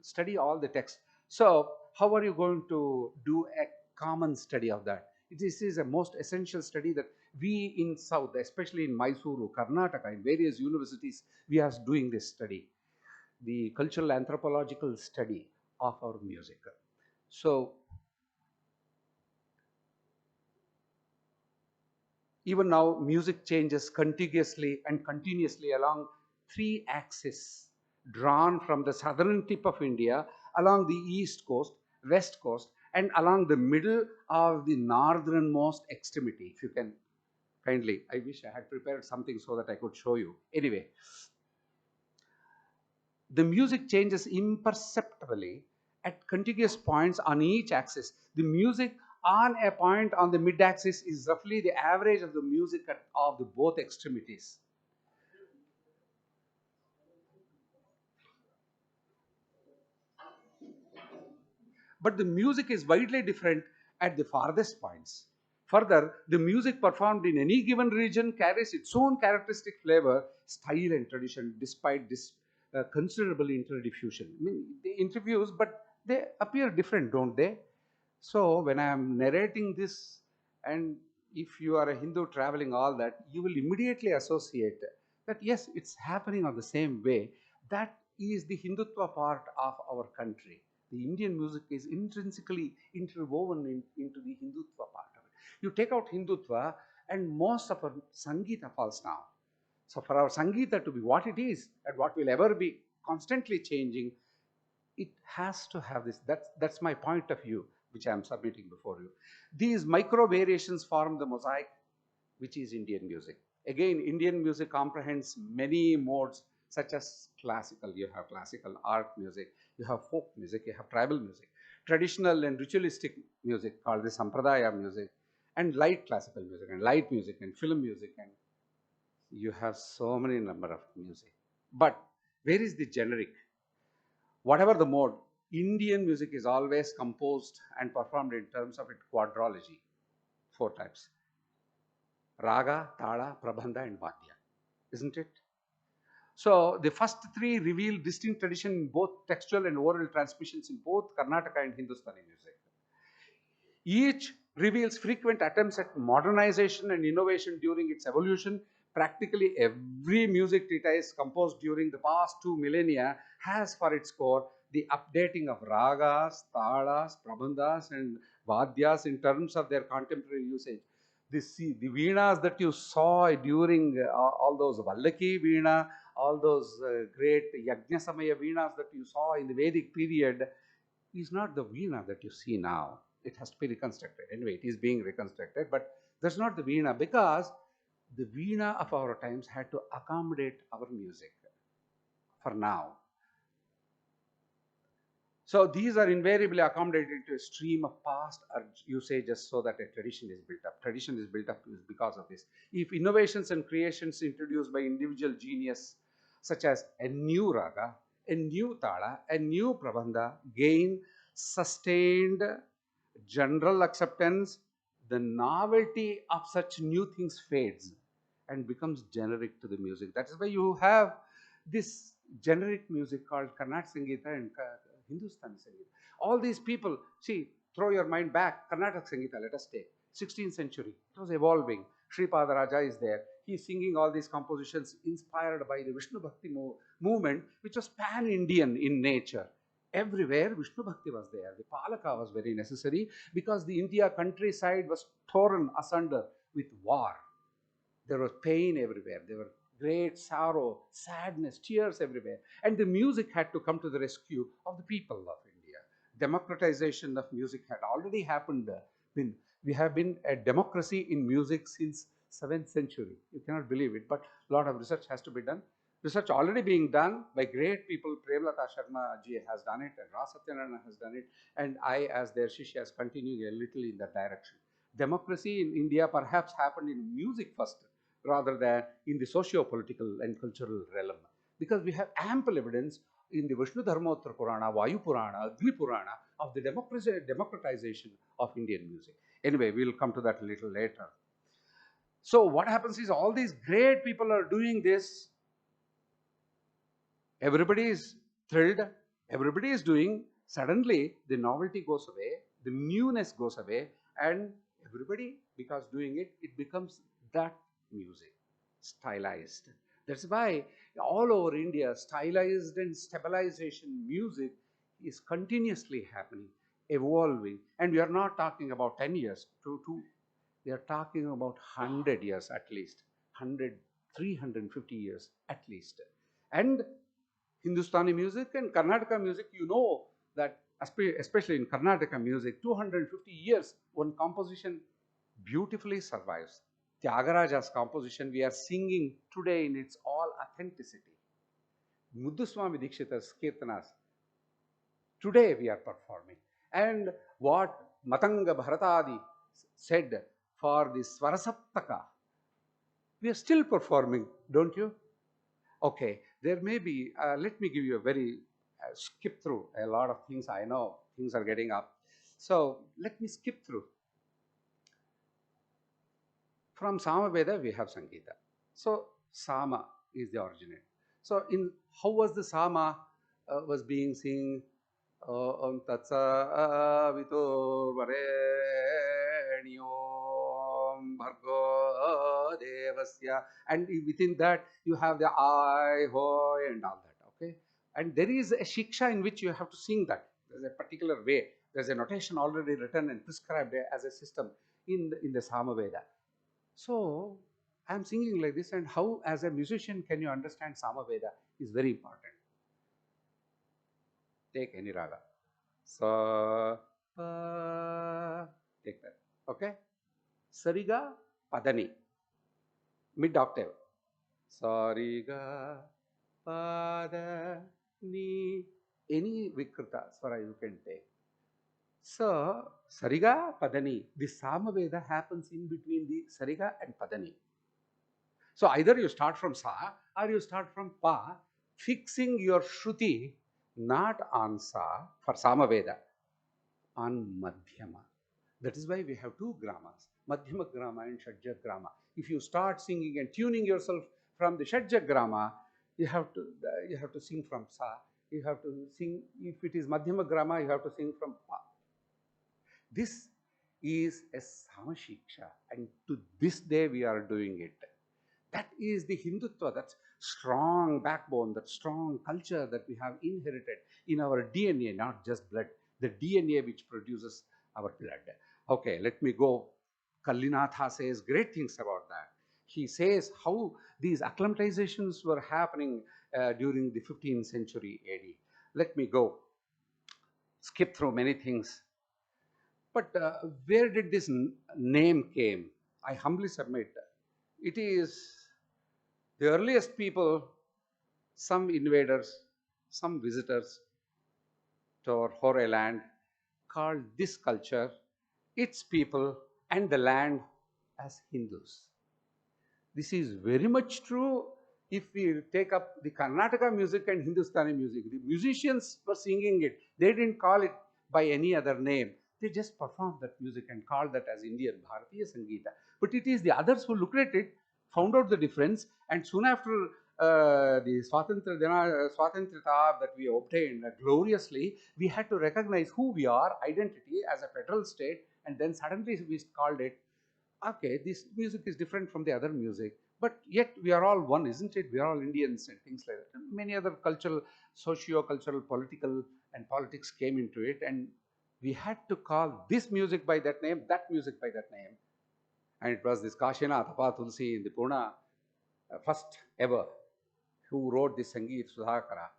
study all the text, so how are you going to do a common study of that? This is a most essential study that we in South, especially in Mysuru, Karnataka, in various universities, we are doing this study, the cultural anthropological study of our music. So even now, music changes contiguously and continuously along three axes drawn from the southern tip of India, along the east coast, west coast, and along the middle of the northernmost extremity. If you can kindly, I wish I had prepared something so that I could show you. Anyway, the music changes imperceptibly at contiguous points on each axis. The music on a point on the mid-axis is roughly the average of the music of the both extremities. But the music is widely different at the farthest points. Further, the music performed in any given region carries its own characteristic flavor, style, and tradition, despite this considerable interdiffusion. I mean, they interviews, but they appear different, don't they? So, when I am narrating this, and if you are a Hindu traveling all that, you will immediately associate that yes, it's happening on the same way. That is the Hindutva part of our country. The Indian music is intrinsically interwoven into the Hindutva part of it. You take out Hindutva, and most of our sangeeta falls down. So, for our sangeeta to be what it is and what will ever be constantly changing, it has to have this. That's my point of view, which I am submitting before you. These micro variations form the mosaic, which is Indian music. Again, Indian music comprehends many modes, such as classical. You have classical art music, you have folk music, you have tribal music, traditional and ritualistic music called the sampradaya music, and light classical music, and light music, and film music, and you have so many number of music. But where is the generic? Whatever the mode, Indian music is always composed and performed in terms of its quadrology, four types: raga, tala, prabandha, and vadya, isn't it? So the first three reveal distinct tradition in both textual and oral transmissions in both Karnataka and Hindustani music. Each reveals frequent attempts at modernization and innovation during its evolution. Practically every music treatise composed during the past 2 millennia has for its core the updating of ragas, talas, prabandhas, and vadyas in terms of their contemporary usage. The veenas that you saw during all those Vallaki veena, all those great Yajna Samaya veenas that you saw in the Vedic period, is not the veena that you see now. It has to be reconstructed. Anyway, it is being reconstructed, but that's not the veena, because the veena of our times had to accommodate our music for now. So these are invariably accommodated into a stream of past usages so that a tradition is built up. Tradition is built up because of this. If innovations and creations introduced by individual genius, such as a new raga, a new tala, a new prabandha, gain sustained general acceptance, the novelty of such new things fades and becomes generic to the music. That is why you have this generic music called Karnataka Sangeeta and Hindustani Sangeeta. All these people, see, throw your mind back. Karnataka Sangeeta, let us take 16th century. It was evolving. Sripada Raja is there. He's singing all these compositions inspired by the Vishnu Bhakti movement, which was pan-Indian in nature. Everywhere Vishnu Bhakti was there. The Palaka was very necessary because the India countryside was torn asunder with war. There was pain everywhere. There were great sorrow, sadness, tears everywhere. And the music had to come to the rescue of the people of India. Democratization of music had already happened. We have been a democracy in music since 7th century. You cannot believe it, but a lot of research has to be done. Research already being done by great people. Premlata Sharma ji has done it, and Ras Satyanarayana has done it, and I, as their Shishya, is continuing a little in that direction. democracy in India perhaps happened in music first rather than in the socio-political and cultural realm. Because we have ample evidence in the Vishnu Dharmottara Purana, Vayu Purana, Agni Purana of the democratization of Indian music. Anyway, we'll come to that a little later. So what happens is all these great people are doing this. Everybody is thrilled. Everybody is doing. Suddenly, the novelty goes away. The newness goes away. And everybody, because doing it, it becomes that music, stylized. That's why all over India, stylized and stabilization music is continuously happening, evolving. And we are not talking about 10 years, we are talking about 100 years at least, 100, 350 years at least. And Hindustani music and Karnataka music, you know that especially in Karnataka music, 250 years, one composition beautifully survives. Tyagaraja's composition we are singing today in its all authenticity. Mudduswami Dikshita's Kirtanas, today we are performing. And what Matanga Bharatadi said for the Swarasaptaka, we are still performing, don't you? Okay, there may be, let me give you a very, skip through a lot of things. I know things are getting up. So let me skip through. From Samaveda, we have Sangeeta. So Sama is the originate. So in how was the Sama was being seen? Om Tatsa Vitur Varenyom Bhargo Devasya. And within that, you have the I, Ho, and all that. Okay. And there is a Shiksha in which you have to sing that. There's a particular way. There's a notation already written and prescribed as a system in the Samaveda. So I'm singing like this, and how, as a musician, can you understand Samaveda is very important. Take any raga. Sa, pa, take that. Okay? Sariga, padani. Mid octave. Sariga, padani. Any vikrita swara you can take. So, Sariga, Padani. The Samaveda happens in between the Sariga and Padani. So, either you start from Sa or you start from Pa, fixing your Shruti not on Sa for Samaveda, on Madhyama. That is why we have two gramas, Madhyama grama and Shadja grama. If you start singing and tuning yourself from the Shadja grama, you have to sing from Sa. You have to sing, if it is Madhyama grama, you have to sing from Pa. This is a Samashiksha, and to this day we are doing it. That is the Hindutva, that strong backbone, that strong culture that we have inherited in our DNA, not just blood, the DNA which produces our blood. Okay, let me go. Kallinatha says great things about that. He says how these acclimatizations were happening during the 15th century AD. Let me go. Skip through many things. But where did this name came? I humbly submit. It is the earliest people, some invaders, some visitors to our Hore land, called this culture, its people, and the land as Hindus. This is very much true if we take up the Karnataka music and Hindustani music. The musicians were singing it. They didn't call it by any other name. They just performed that music and called that as Indian Bharatiya Sangeeta. But it is the others who looked at it, found out the difference, and soon after the Swatantrita that we obtained gloriously, we had to recognize who we are, identity as a federal state, and then suddenly we called it, okay, this music is different from the other music, but yet we are all one, isn't it? We are all Indians and things like that. And many other cultural, socio-cultural, political, and politics came into it, and we had to call this music by that name, that music by that name. And it was this Kashina Thapa Tulsi in the Pune, first ever, who wrote the Sangeet Sudhakara.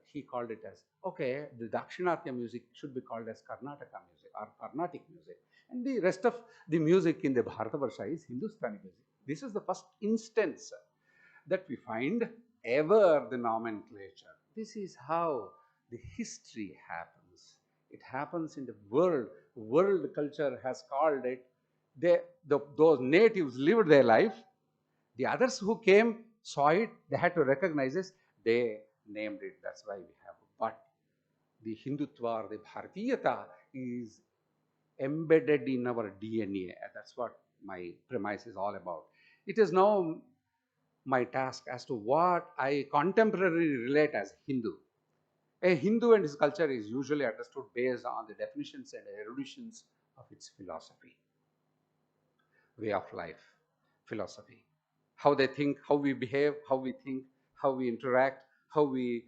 He called it as, okay, the Dakshinatya music should be called as Karnataka music or Carnatic music. And the rest of the music in the Bharatavarsha is Hindustani music. This is the first instance that we find ever the nomenclature. This is how the history happens. A It happens in the world. World culture has called it. Those natives lived their life. The others who came saw it. They had to recognize this. They named it. That's why we have. But the Hindutva or the Bharatiyata is embedded in our DNA. That's what my premise is all about. It is now my task as to what I contemporarily relate as Hindu. A Hindu and his culture is usually understood based on the definitions and eruditions of its philosophy, way of life, philosophy, how they think, how we behave, how we think, how we interact, how we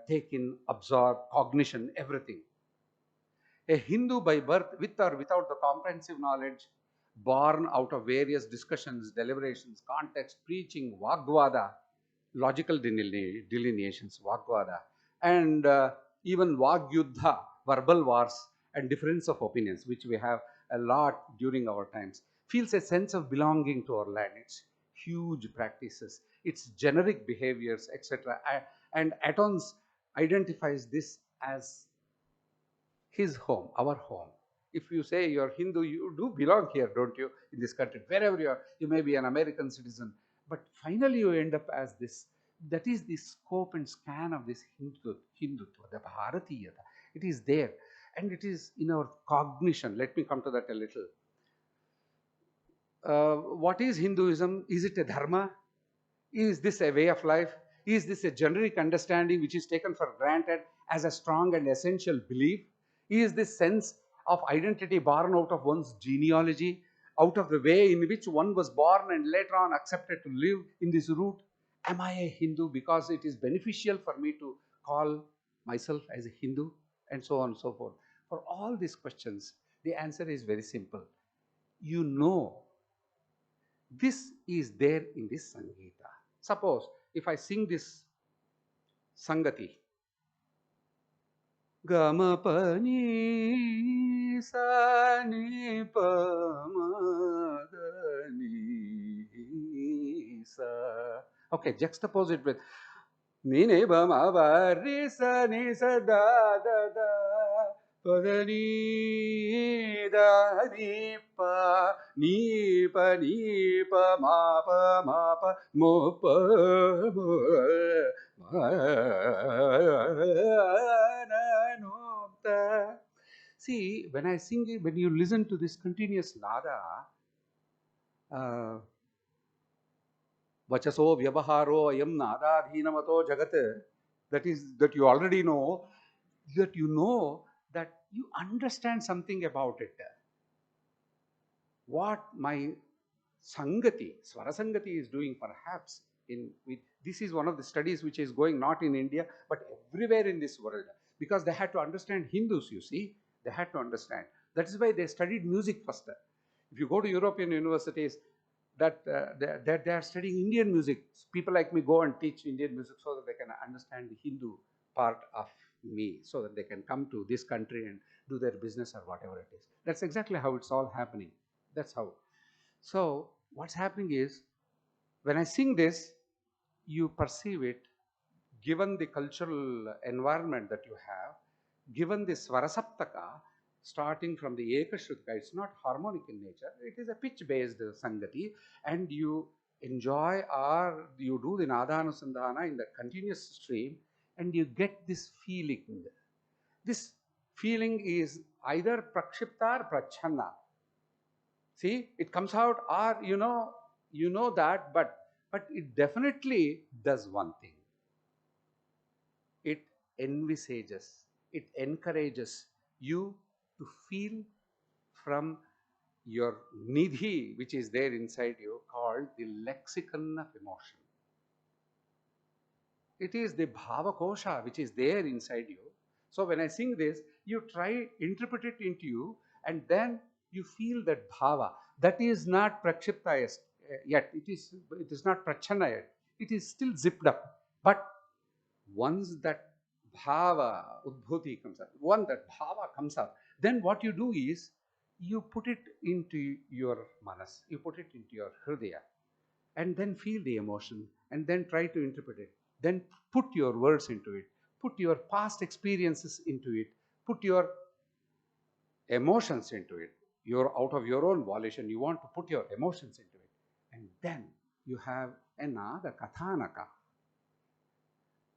take in, absorb, cognition, everything. A Hindu by birth, with or without the comprehensive knowledge, born out of various discussions, deliberations, context, preaching, Vagvada, logical delineations, Vagvada, and even Vagyuddha, verbal wars, and difference of opinions, which we have a lot during our times, feels a sense of belonging to our land, its huge practices, its generic behaviors, etc. And Atons identifies this as his home, our home. If you say you're Hindu, you do belong here, don't you, in this country? Wherever you are, you may be an American citizen, but finally you end up as this. That is the scope and scan of this Hindutva, the Bharatiyata. It is there, and it is in our cognition. Let me come to that a little. What is Hinduism? Is it a dharma? Is this a way of life? Is this a generic understanding which is taken for granted as a strong and essential belief? Is this sense of identity born out of one's genealogy, out of the way in which one was born and later on accepted to live in this route? Am I a Hindu because it is beneficial for me to call myself as a Hindu? And so on and so forth. For all these questions, the answer is very simple. You know, this is there in this Sangeeta. Suppose if I sing this Sangati, Gama pani sa ni pa ma da ni sa. Okay, juxtapose it with ni ne ba ma ba ri sa ni sa da da da pa da ni da ni pa ma pa mo pa mo See, when I sing it, when you listen to this continuous nada, vachaso vyavaharo ayam nadadhinamato jagat, that you already know, that you understand something about it. What my Sangati, Swara Sangati is doing perhaps this is one of the studies which is going not in India but everywhere in this world, because they had to understand Hindus, you see, they had to understand. That is why they studied music first. If you go to European universities, that they are studying Indian music. People like me go and teach Indian music so that they can understand the Hindu part of me, so that they can come to this country and do their business or whatever it is. That's exactly how it's all happening. That's how. So what's happening is, when I sing this, you perceive it, given the cultural environment that you have, given the Svarasaptaka, starting from the Ekashrutika, it's not harmonic in nature, it is a pitch-based Sangati, and you enjoy or you do the Nadanusandhana in the continuous stream, and you get this feeling. This feeling is either Prakshipta or Prachanna. See, it comes out, or you know that, but it definitely does one thing. It envisages, it encourages you to feel from your nidhi, which is there inside you, called the lexicon of emotion. It is the bhava kosha which is there inside you. So when I sing this, you try interpret it into you, and then you feel that bhava. That is not prakshipta yet. It is not prachana yet. It is still zipped up. But once that bhava udbhuti comes up, then what you do is you put it into your manas, you put it into your hridaya, and then feel the emotion, and then try to interpret it. Then put your words into it, put your past experiences into it, put your emotions into it. You're out of your own volition, you want to put your emotions into it. And then you have another kathanaka.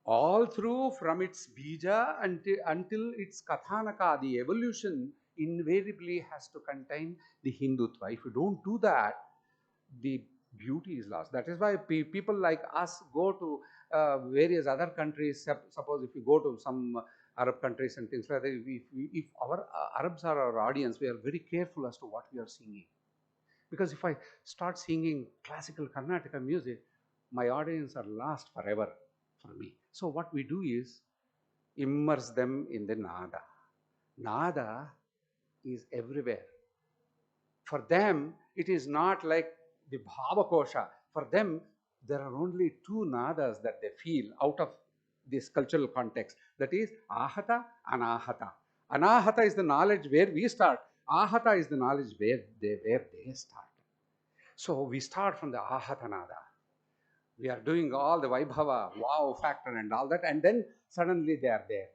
All through from its bija until its kathanaka, the evolution invariably has to contain the Hindutva. If you don't do that, the beauty is lost. That is why people like us go to various other countries. Suppose if you go to some Arab countries and things like that, if our Arabs are our audience, we are very careful as to what we are singing. Because if I start singing classical Karnataka music, my audience are lost forever for me. So what we do is immerse them in the nada. Nada is everywhere. For them, it is not like the bhavakosha. For them, there are only two nadas that they feel out of this cultural context. That is ahata, anahata. Anahata is the knowledge where we start. Ahata is the knowledge where they start. So we start from the ahata nada. We are doing all the vaibhava, wow factor and all that, and then suddenly they are there.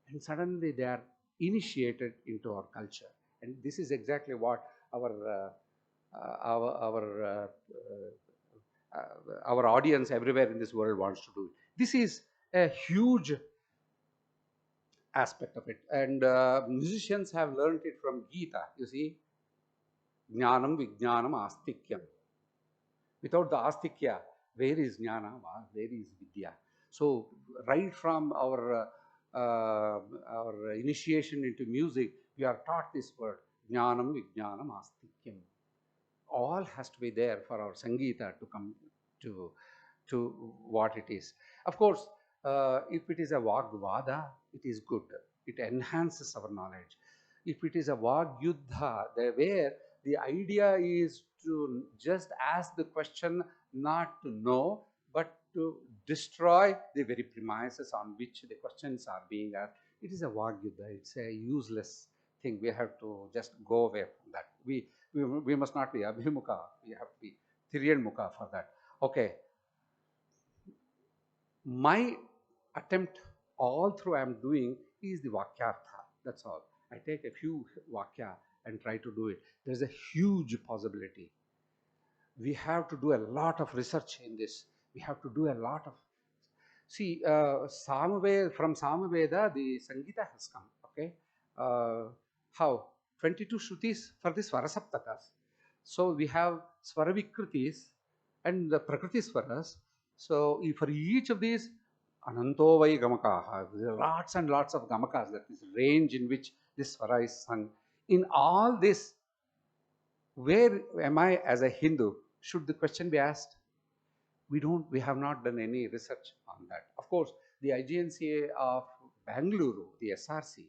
And suddenly they are initiated into our culture. And this is exactly what our audience everywhere in this world wants to do. This is a huge aspect of it, and musicians have learned it from Gita. You see, jnanam vijnanam astikyam. Without the astikya, where is jnana? Where is vidya? So right from our initiation into music, we are taught this word, jnanam vijnanam astikyam. All has to be there for our sangeeta to come to what it is. Of course, if it is a vagvada, it is good. It enhances our knowledge. If it is a vagyuddha, where the idea is to just ask the question, not to know, but to destroy the very premises on which the questions are being asked, it is a vagyuddha. It's a useless thing. We have to just go away from that. We must not be abhimukha. We have to be tiryanmukha for that. Okay. My attempt all through I am doing is the vakyartha. That's all. I take a few vakya and try to do it. There's a huge possibility. We have to do a lot of research in this. We have to do a lot of. See, from Samaveda, the Sangeeta has come. Okay. How? 22 Shrutis for the Swarasaptakas. So we have Swaravikritis and the Prakriti Swaras. So for each of these, Ananto Vai Gamakaha, there are lots and lots of Gamakas, that is range in which this Swara is sung. In all this, where am I as a Hindu? Should the question be asked? We have not done any research on that. Of course, the IGNCA of Bangalore, the SRC,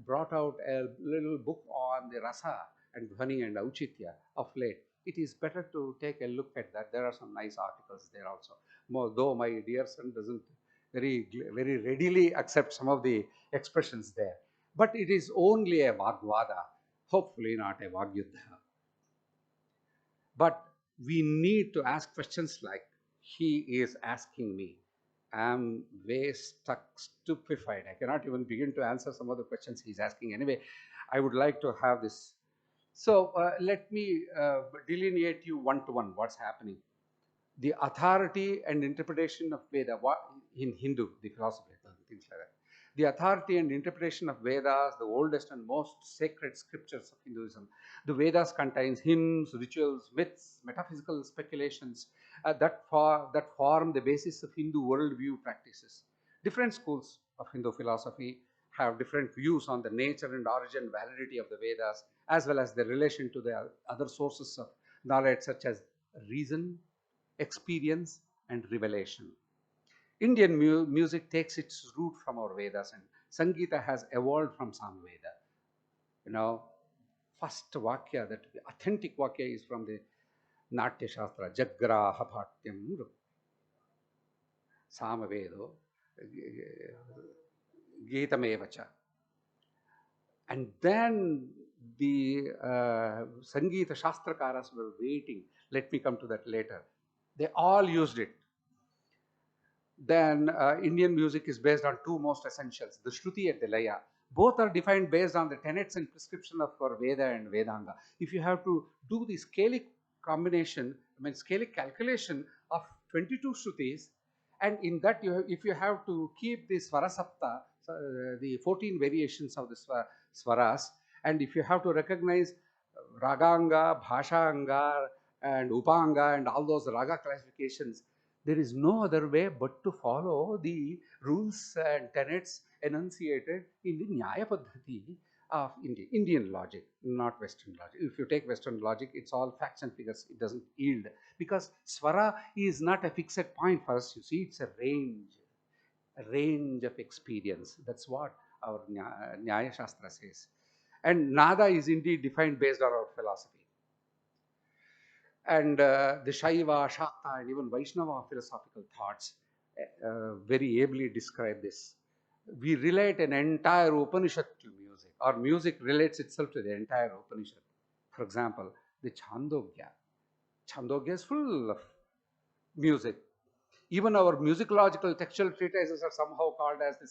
brought out a little book on the rasa and dhvani and auchitya of late. It is better to take a look at that. There are some nice articles there also. Though my dear son doesn't very readily accept some of the expressions there. But it is only a Vagvada, hopefully not a Vagyuddha. But we need to ask questions like he is asking me. I'm way stupefied. I cannot even begin to answer some of the questions he's asking. Anyway, I would like to have this. So let me delineate you one-to-one what's happening. The authority and interpretation of Veda, in Hindu, the philosophy, things like that. The authority and interpretation of Vedas, the oldest and most sacred scriptures of Hinduism. The Vedas contains hymns, rituals, myths, metaphysical speculations that form the basis of Hindu worldview practices. Different schools of Hindu philosophy have different views on the nature and origin, validity of the Vedas, as well as their relation to the other sources of knowledge such as reason, experience, and revelation. Indian music takes its root from our Vedas, and Sangeeta has evolved from Samaveda. You know, first Vakya, that authentic Vakya is from the Natya Shastra, Jagraha Bhatyam Samavedo Gitamevacha. And then the Sangeeta Shastrakaras were waiting. Let me come to that later. They all used it. Then Indian music is based on two most essentials, the Shruti and the Laya. Both are defined based on the tenets and prescription of our Veda and Vedanga. If you have to do the scalic combination, scalic calculation of 22 Shrutis, and in that if you have to keep the Swara Sapta, the 14 variations of the Swaras, and if you have to recognize Raganga, Bhashanga, and Upanga, and all those Raga classifications, there is no other way but to follow the rules and tenets enunciated in the Nyaya Paddhati of Indian logic, not Western logic. If you take Western logic, it's all facts and figures. It doesn't yield, because Swara is not a fixed point for us. You see, it's a range of experience. That's what our Nyaya Shastra says. And Nada is indeed defined based on our philosophy. And the Shaiva, Shakta, and even Vaishnava philosophical thoughts very ably describe this. We relate an entire Upanishad to music, or music relates itself to the entire Upanishad. For example, the Chandogya. Chandogya is full of music. Even our musicological textual treatises are somehow called as the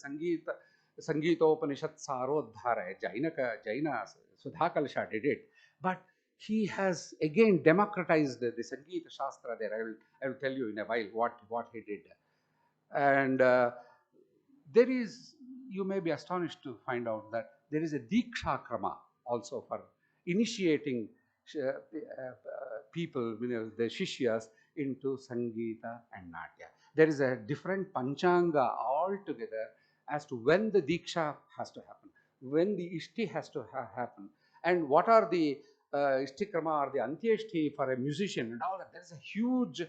Sangeetopanishad Sarodhara. Jaina Sudhakalsha did it. But he has again democratized the Sangeeta Shastra there. I will tell you in a while what he did. And there is, you may be astonished to find out that there is a Diksha Krama also for initiating people, the Shishyas, into Sangeeta and Natya. There is a different Panchanga altogether as to when the Diksha has to happen, when the Ishti has to happen, and what are the Ishtikrama or the Antyeshti for a musician and all that. There is a huge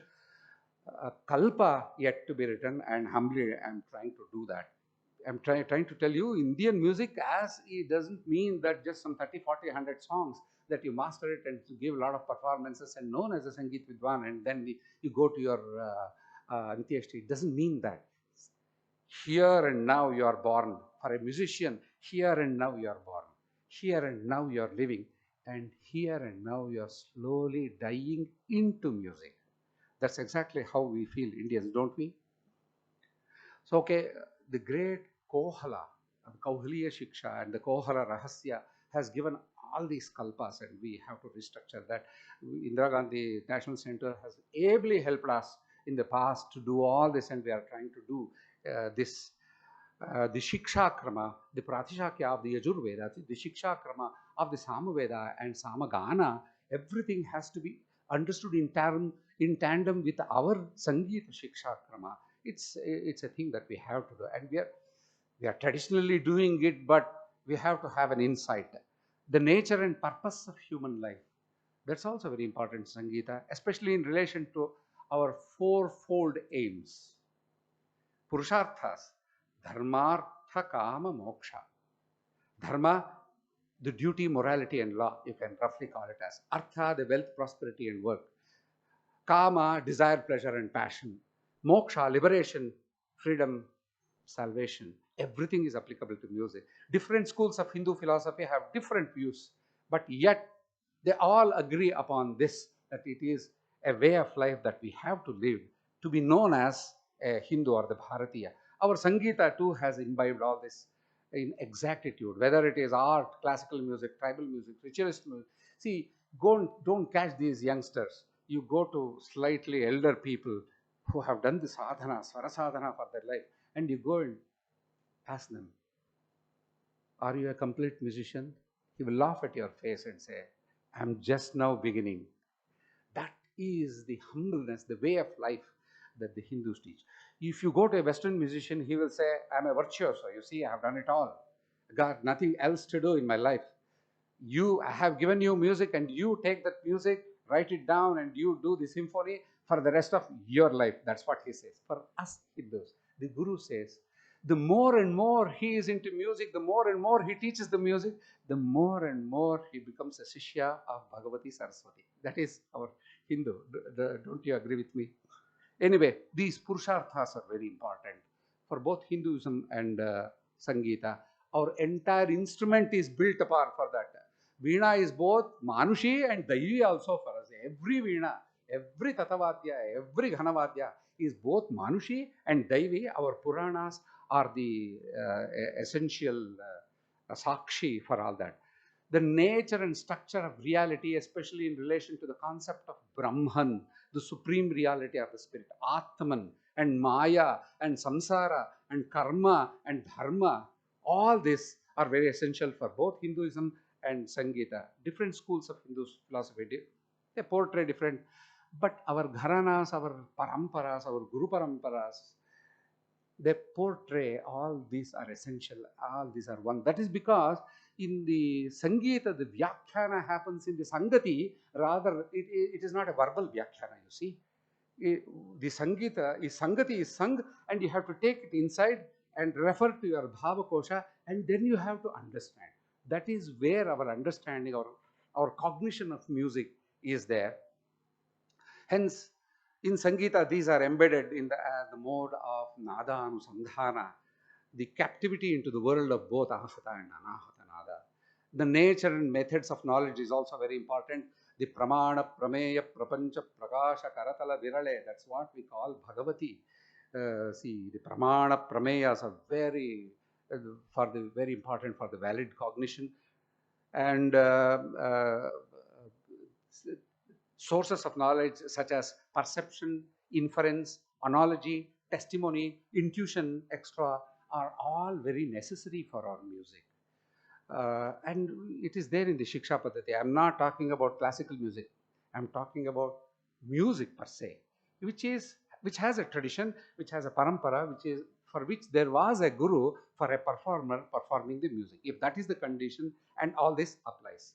kalpa yet to be written, and humbly I'm trying to do that. I'm trying to tell you, Indian music, as it doesn't mean that just some 30, 40, 100 songs that you master it and you give a lot of performances and known as a Sangeet Vidwan, and then you go to your Antyeshti. It doesn't mean that. Here and now you are born. For a musician, here and now you are born. Here and now you are living. And here and now you are slowly dying into music. That's exactly how we feel Indians, don't we? So, okay, the great Kohala, Kauhaliya Shiksha, and the Kohala Rahasya has given all these kalpas, and we have to restructure that. Indira Gandhi National Center has ably helped us in the past to do all this, and we are trying to do this. The Shiksha Krama, the Pratishakya of the Yajurveda, the Shiksha Krama of the Samaveda and Samagana, everything has to be understood in tandem with our Sangeeta Shiksha Krama. It's a thing that we have to do, and we are traditionally doing it, but we have to have an insight. The nature and purpose of human life, that's also very important, Sangeeta, especially in relation to our fourfold aims. Purusharthas, Dharmartha, Kama, Moksha. Dharma, the duty, morality, and law, you can roughly call it as. Artha, the wealth, prosperity, and work. Kama, desire, pleasure, and passion. Moksha, liberation, freedom, salvation. Everything is applicable to music. Different schools of Hindu philosophy have different views, but yet they all agree upon this, that it is a way of life that we have to live to be known as a Hindu or the Bharatiya. Our Sangeeta too has imbibed all this in exactitude, whether it is art, classical music, tribal music, ritualist music. See, don't catch these youngsters. You go to slightly elder people who have done the sadhana, swara sadhana for their life, and you go and ask them, are you a complete musician? He will laugh at your face and say, I'm just now beginning. That is the humbleness, the way of life that the Hindus teach. If you go to a Western musician, he will say, I'm a virtuoso. You see, I have done it all. I got nothing else to do in my life. I have given you music, and you take that music, write it down, and you do the symphony for the rest of your life. That's what he says. For us Hindus, the Guru says, the more and more he is into music, the more and more he teaches the music, the more and more he becomes a Shishya of Bhagavati Saraswati. That is our Hindu. Don't you agree with me? Anyway, these Purusharthas are very important for both Hinduism and Sangeeta. Our entire instrument is built upon for that. Veena is both Manushi and Daivi also for us. Every Veena, every Tatavadya, every Ghanavadya is both Manushi and Daivi. Our Puranas are the essential a sakshi for all that. The nature and structure of reality, especially in relation to the concept of Brahman, the supreme reality of the spirit, Atman and Maya and Samsara and Karma and Dharma, all these are very essential for both Hinduism and Sangeeta. Different schools of Hindu philosophy, they portray different, but our gharanas, our paramparas, our Guru Paramparas, they portray all these are essential, all these are one. That is because in the Sangeeta, the Vyakhyana happens in the Sangati, rather it is not a verbal Vyakhyana, you see. The Sangeeta is Sangati is sung, and you have to take it inside and refer to your Bhava Kosha, and then you have to understand. That is where our understanding or our cognition of music is there. Hence, in Sangeeta, these are embedded in the mode of Nada Anusandhana, the captivity into the world of both Ahata and Anahata Nada. The nature and methods of knowledge is also very important. The Pramana, Prameya, Prapancha, Prakasha, Karatala, Virale, that's what we call Bhagavati. See, the Pramana, Prameyas are very, very important for the valid cognition. And sources of knowledge such as perception, inference, analogy, testimony, intuition, extra are all very necessary for our music. And it is there in the Shiksha Paddhati. I'm not talking about classical music. I'm talking about music per se, which has a tradition, which has a parampara, for which there was a guru for a performer performing the music. If that is the condition, and all this applies.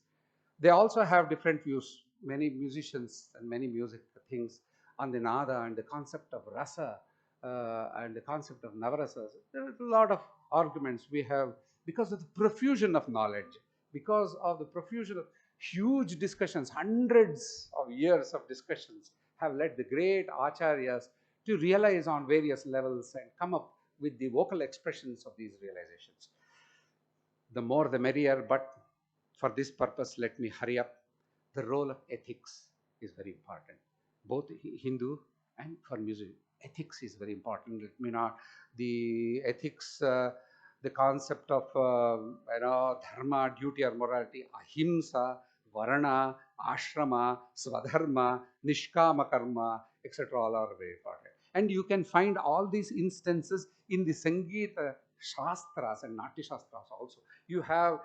They also have different views, many musicians and many music things on the nada and the concept of rasa and the concept of navarasas. There are a lot of arguments we have because of the profusion of knowledge, because of the profusion of huge discussions, hundreds of years of discussions have led the great acharyas to realize on various levels and come up with the vocal expressions of these realizations. The more the merrier, but for this purpose, let me hurry up. The role of ethics is very important, both Hindu and for music. Ethics is very important. Let me not, the ethics, the concept of dharma, duty or morality, ahimsa, varana, ashrama, swadharma, nishkama karma, etc. all are very important. And you can find all these instances in the Sangeeta Shastras and Natya Shastras also. You have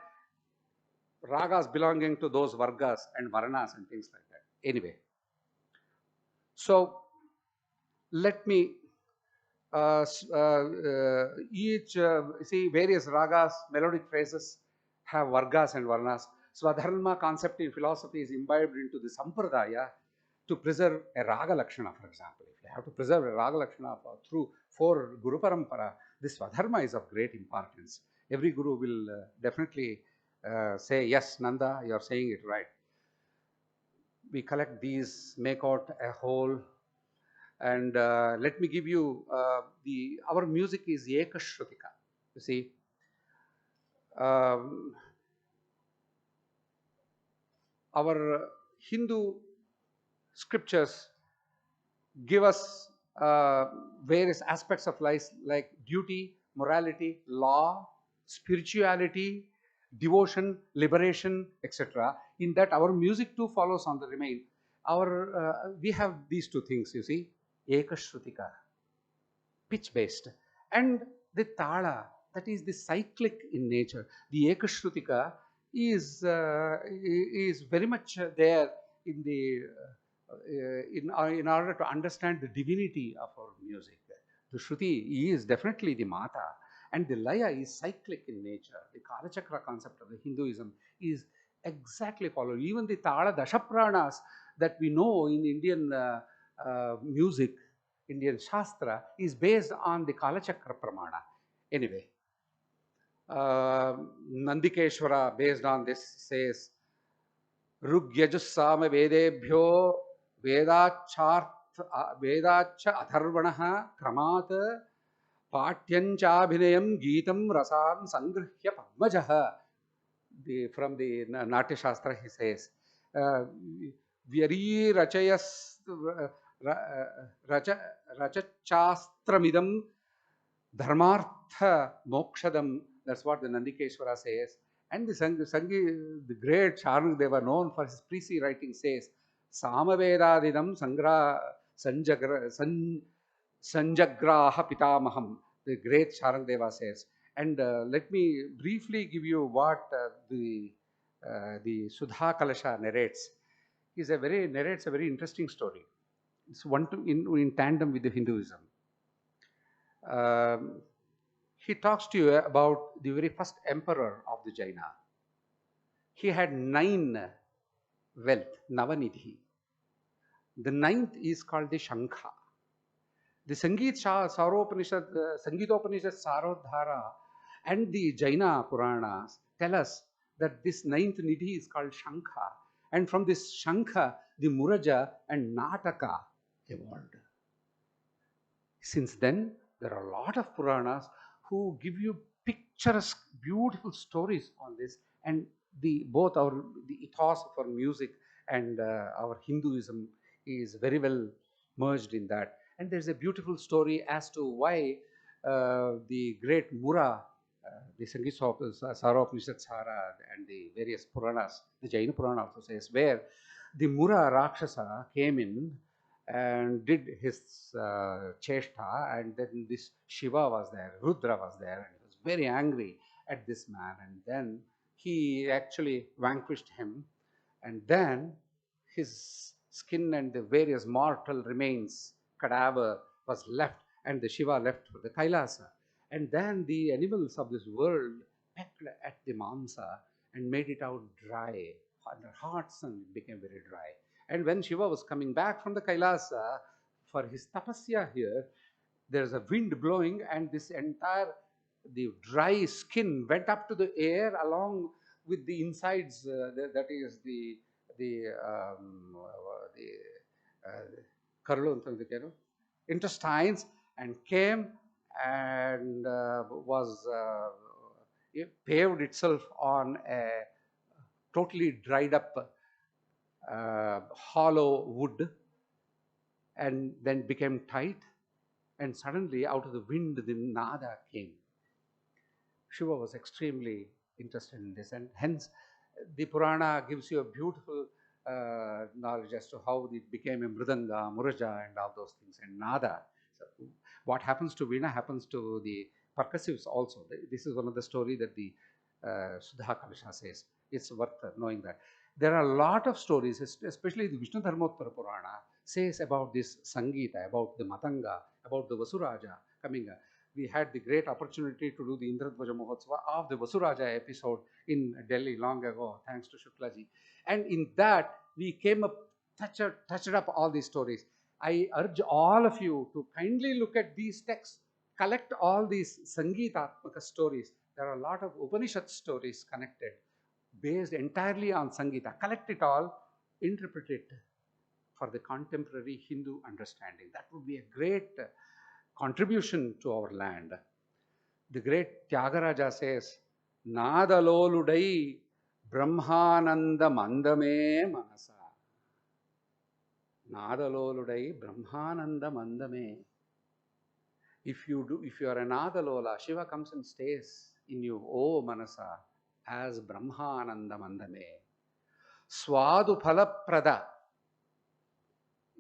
ragas belonging to those vargas and varanas and things like that. Anyway, so let me see various ragas, melodic phrases have vargas and varanas. Swadharma concept in philosophy is imbibed into the sampradaya to preserve a raga lakshana, for example. If you have to preserve a raga lakshana through 4 Guru Parampara, this swadharma is of great importance. Every guru will definitely say, yes, Nanda, you are saying it right. We collect these, make out a whole, and let me give you our music is Ekashrutika. You see, our Hindu scriptures give us various aspects of life like duty, morality, law, spirituality, devotion, liberation, etc. In that, our music too follows on the remain. We have these 2 things, you see, Ekashrutika, pitch based, and the Tala, that is the cyclic in nature. The Ekashrutika is very much there in the in order to understand the divinity of our music. The Shruti is definitely the Mata, and the Laya is cyclic in nature. The Kalachakra concept of the Hinduism is exactly followed. Even the Tala Dashapranas that we know in Indian music, Indian Shastra, is based on the Kalachakra Pramana. Anyway, Nandikeshwara, based on this, says, Rugyajusama Vedebhyo Vedacha Atharvanaha Kramat Patyanthabhinayam Geetam Rasan Sangrihya Padmajaha. From the Natya Shastra, he says, Vyari Rachayas Rachachastramidam Dharmartha Mokshadam That's what the Nandikeshwara says. And the great Charang Deva, known for his preachy writing, says, Samavedadidam Sanjagraha Pitamaham. The great Charang Deva says. And let me briefly give you what the Sudha Kalasha narrates. Narrates a very interesting story. It's in tandem with the Hinduism. He talks to you about the very first emperor of the Jaina. He had 9 wealth, Navanidhi. The 9th is called the Shankha. The Saropanishad, Sangeetopanishad Sarodhara and the Jaina Puranas tell us that this 9th Nidhi is called Shankha. And from this Shankha, the Muraja and Nataka evolved. Since then, there are a lot of Puranas who give you picturesque, beautiful stories on this, and the ethos of our music and our Hinduism is very well merged in that. And there's a beautiful story as to why the great Mura, the Sangeet Saropanishad Sara and the various Puranas, the Jaina Purana also says, where the Mura Rakshasa came in and did his cheshta, and then this Shiva was there, Rudra was there, and he was very angry at this man, and then he actually vanquished him, and then his skin and the various mortal remains, cadaver, was left, and the Shiva left for the Kailasa. And then the animals of this world pecked at the mansa and made it out dry. Under hot sun, it became very dry. And when Shiva was coming back from the Kailasa for his tapasya here, there's a wind blowing, and this entire, the dry skin went up to the air along with the insides, that is the intestines, and came and it paved itself on a totally dried up hollow wood, and then became tight, and suddenly out of the wind the nada came. Shiva was extremely interested in this, and hence the Purana gives you a beautiful knowledge as to how it became a mridanga, muraja, and all those things, and nada. So what happens to Veena happens to the percussives also. This is one of the story that the Sudha Kalasha says. It's worth knowing that. There are a lot of stories, especially the Vishnu Dharmottara Purana says about this Sangeeta, about the Matanga, about the Vasuraja coming. We had the great opportunity to do the Indradvaja Mahotsava of the Vasuraja episode in Delhi long ago, thanks to Shuklaji. And in that, we came up, touched up all these stories. I urge all of you to kindly look at these texts, collect all these Sangeetatmaka stories. There are a lot of Upanishad stories connected, based entirely on Sangeeta. Collect it all, interpret it for the contemporary Hindu understanding. That would be a great contribution to our land. The great Tyagaraja says, Nadaloludai Brahmananda Mandame Manasa. Nadaloludai Brahmananda Mandame. If you are a Nadalola, Shiva comes and stays in you, O Manasa, as Brahmananda Mandame. Swadu Phalaprada.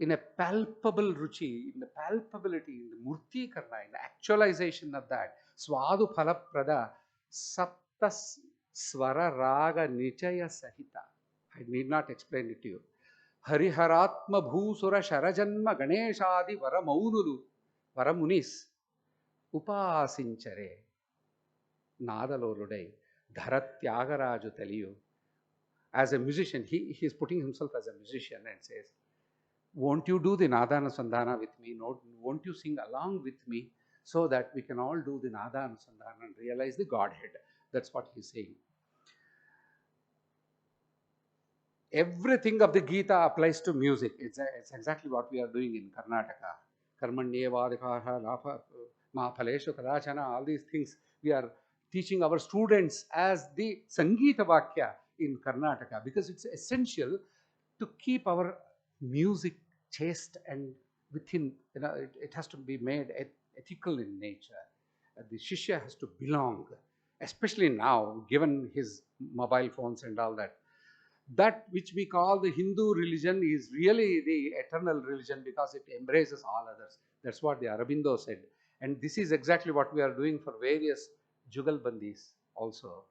In a palpable ruchi, in the palpability, in the murti karna, in the actualization of that, Swadu Phalaprada, Saptas Swara Raga Nichaya Sahita. I need not explain it to you. Hariharatma Bhusura Sharajanma Ganeshadi Varamaunulu, Varamunis, Upasinchare, Nadaloludai, Dharat Tyagaraju Teliyu. As a musician, he is putting himself as a musician and says, won't you do the Nadana Sandhana with me? Won't you sing along with me so that we can all do the Nadana Sandhana and realize the Godhead? That's what he's saying. Everything of the Gita applies to music. It's exactly what we are doing in Karnataka. Karmanyevadikaha, Mahaphaleshu Kadachana, all these things we are teaching our students as the Sangeeta Vakya in Karnataka, because it's essential to keep our music chaste and within, it has to be made ethical in nature. The Shishya has to belong. especially now, given his mobile phones and all that. That which we call the Hindu religion is really the eternal religion because it embraces all others. That's what the Aurobindo said. And this is exactly what we are doing for various Jugalbandis also.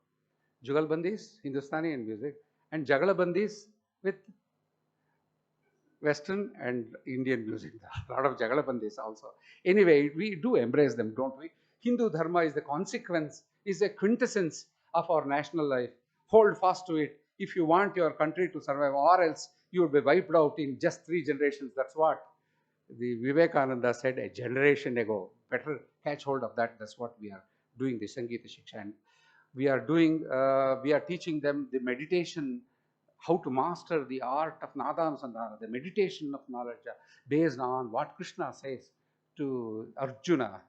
Jugalbandis, Hindustani and music, and Jagalabandis with Western and Indian music. A lot of Jagalabandis also. Anyway, we do embrace them, don't we? Hindu Dharma is the consequence, is a quintessence of our national life. Hold fast to it if you want your country to survive, or else you will be wiped out in just 3 generations. That's what the Vivekananda said a generation ago. Better catch hold of that. That's what we are doing, the Sangeet Shiksha. And we are teaching them the meditation, how to master the art of Nadam the meditation of knowledge based on what Krishna says to Arjuna.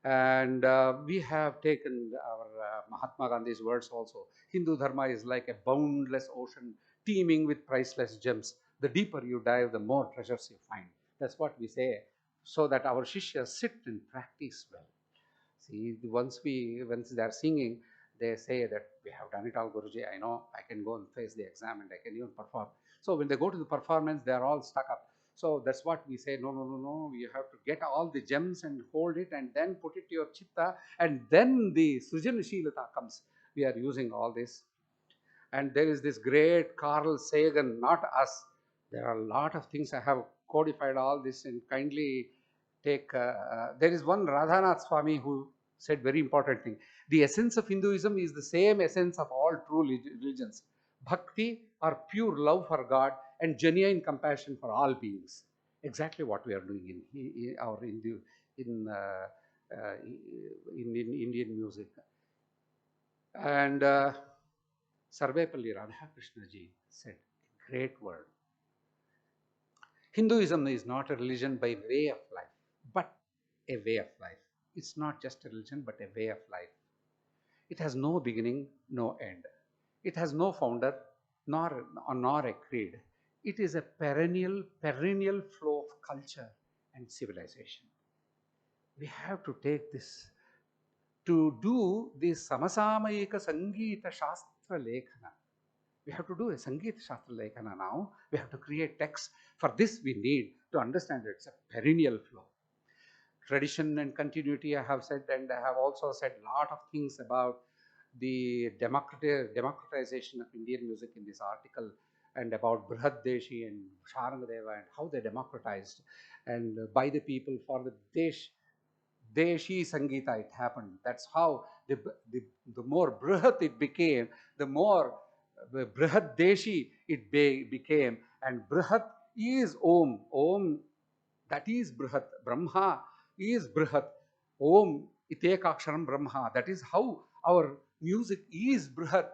And we have taken our Mahatma Gandhi's words also. Hindu Dharma is like a boundless ocean teeming with priceless gems. The deeper you dive, the more treasures you find. That's what we say, so that our Shishyas sit and practice well. See, once they are singing, they say that we have done it all, Guruji. I know I can go and face the exam and I can even perform. So when they go to the performance, they are all stuck up. So that's what we say. No, no, no, no. You have to get all the gems and hold it and then put it to your chitta, and then the Srijanashilata comes. We are using all this. And there is this great Carl Sagan, not us. There are a lot of things. I have codified all this and kindly take. There is one Radhanath Swami who said very important thing. The essence of Hinduism is the same essence of all true religions. Bhakti, or pure love for God, and genuine compassion for all beings. Exactly what we are doing in our Hindu, in Indian music. And Sarvepalli Radhakrishna ji said a great word. Hinduism is not a religion by way of life, but a way of life. It's not just a religion, but a way of life. It has no beginning, no end. It has no founder, nor a creed. It is a perennial flow of culture and civilization. We have to take this to do this Samasamayika Sangeeta Shastra Lekhana. We have to do a Sangeet Shastra Lekhana now. We have to create texts. For this, we need to understand that it's a perennial flow. Tradition and continuity, I have said, and I have also said a lot of things about the democratization of Indian music in this article, and about Brihad Deshi and Sharangadeva and how they democratized, and by the people for the Deshi Sangeeta it happened. That's how the more Brihat it became, the more Brihad Deshi it became. And Brihat is Om. Om, that is Brihat. Brahma is Brihat. Om Itekaksharam Brahma. That is how our music is Brihat.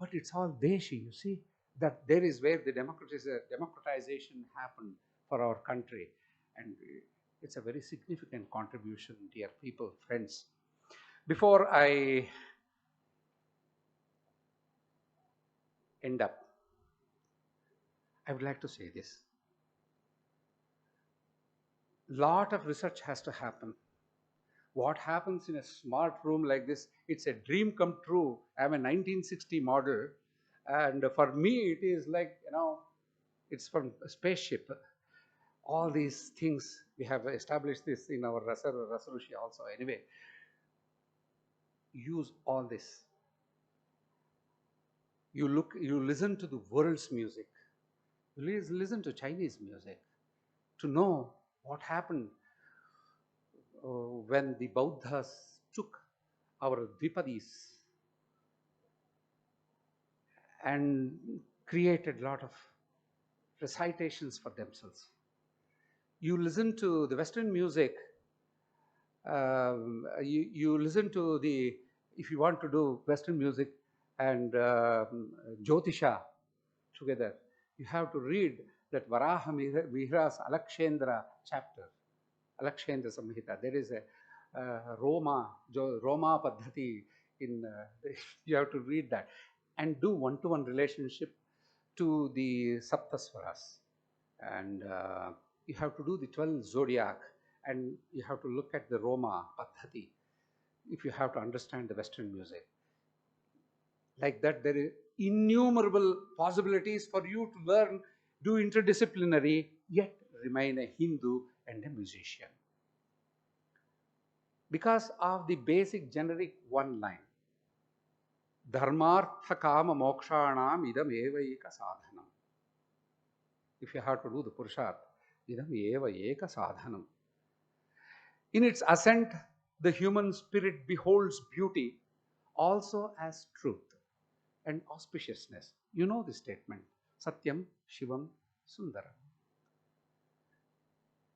But it's all Deshi, you see. That there is where the democratization happened for our country. And it's a very significant contribution, dear people, friends. Before I end up, I would like to say this. Lot of research has to happen. What happens in a smart room like this, it's a dream come true. I'm a 1960 model, and for me it is like, it's from a spaceship. All these things, we have established this in our Rasa-Rushi also. Anyway, use all this. You listen to the world's music. You listen to Chinese music to know what happened when the Buddhas took our Dvipadis and created a lot of recitations for themselves. You listen to the Western music. You listen to if you want to do Western music and Jyotisha together, you have to read that Varaha Vihara's Alakshendra chapter, Alakshendra Samhita. There is a Roma Paddhati you have to read that and do one-to-one relationship to the Saptaswaras. And you have to do the 12 zodiac, and you have to look at the Roma Paddhati. if you have to understand the Western music. Like that, there are innumerable possibilities for you to learn, do interdisciplinary, yet remain a Hindu and a musician. Because of the basic generic one line, Dharmartha Kama Mokshanam idam eva eka sadhanam. If you have to do the Purusharth, idam eva eka sadhanam. In its ascent, the human spirit beholds beauty also as truth and auspiciousness. You know the statement, Satyam, Shivam, Sundaram.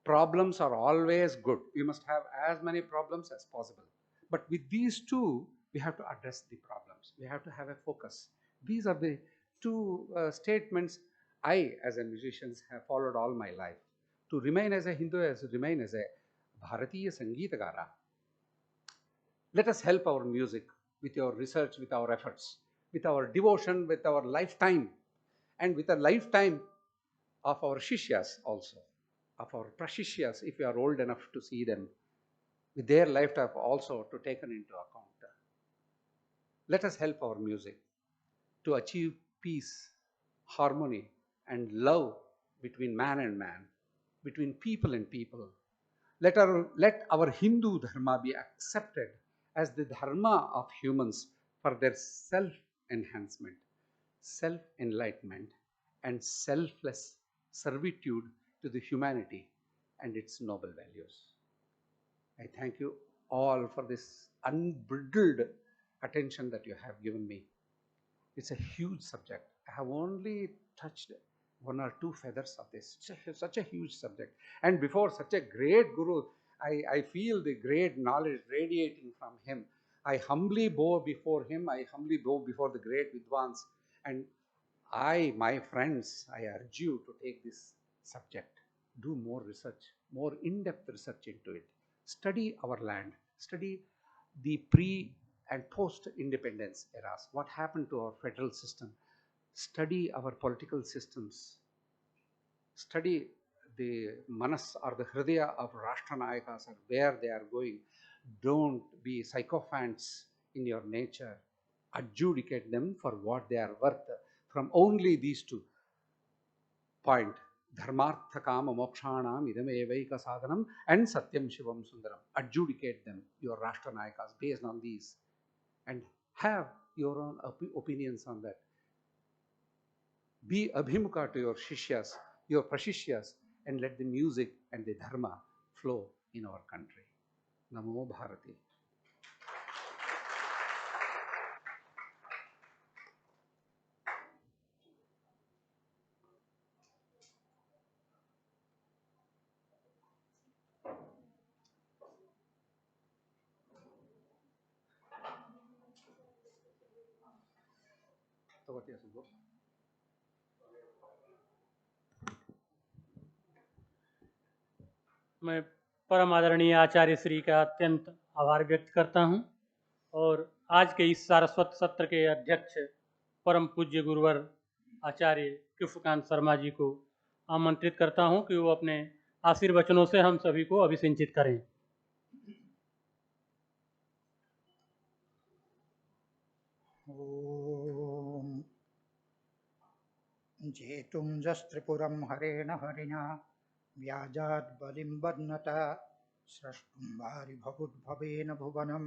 Problems are always good. We must have as many problems as possible. But with these two, we have to address the problems. We have to have a focus. These are the two statements I, as a musician, have followed all my life. To remain as a Hindu, as remain as a Bharatiya Sangeetagara. Let us help our music with your research, with our efforts, with our devotion, with our lifetime, and with a lifetime of our Shishyas also, of our Prashishyas, if you are old enough to see them, with their lifetime also to taken into account. Let us help our music to achieve peace, harmony, and love between man and man, between people and people. Let our Hindu dharma be accepted as the dharma of humans for their self-enhancement, self-enlightenment, and selfless servitude to the humanity and its noble values. I thank you all for this unbridled attention that you have given me. It's a huge subject. I have only touched one or two feathers of this. It's such a huge subject. And before such a great Guru, I feel the great knowledge radiating from him. I humbly bow before him. I humbly bow before the great Vidwans. And my friends, I urge you to take this subject. Do more research, more in-depth research into it. Study our land. Study the pre- and post-independence eras. What happened to our federal system? Study our political systems. Study the manas or the hridaya of Rashtranayakas and where they are going. Don't be sycophants in your nature. Adjudicate them for what they are worth. From only these two points, Dharmartha Kama Mokshanam idam evaika sadhanam and Satyam Shivam Sundaram. Adjudicate them, your Rashtranayakas, based on these. And have your own opinions on that. Be abhimukha to your Shishyas, your Prashishyas, and let the music and the dharma flow in our country. Namo Bharati. मैं परम आदरणीय आचार्य श्री का अत्यंत आभार व्यक्त करता हूं और आज के इस सारस्वत सत्र के अध्यक्ष परम पूज्य गुरुवर आचार्य कृष्णकांत शर्मा जी को आमंत्रित करता हूं कि वो अपने आशीर्वचनों से हम सभी को अभिसिंचित करें। ओम जेतुं जस्त्रिपुरं हरेण हरिणा व्याजाद् बलिं बध्नता स्रष्टुं वारिभवुद्भवेन भुवनं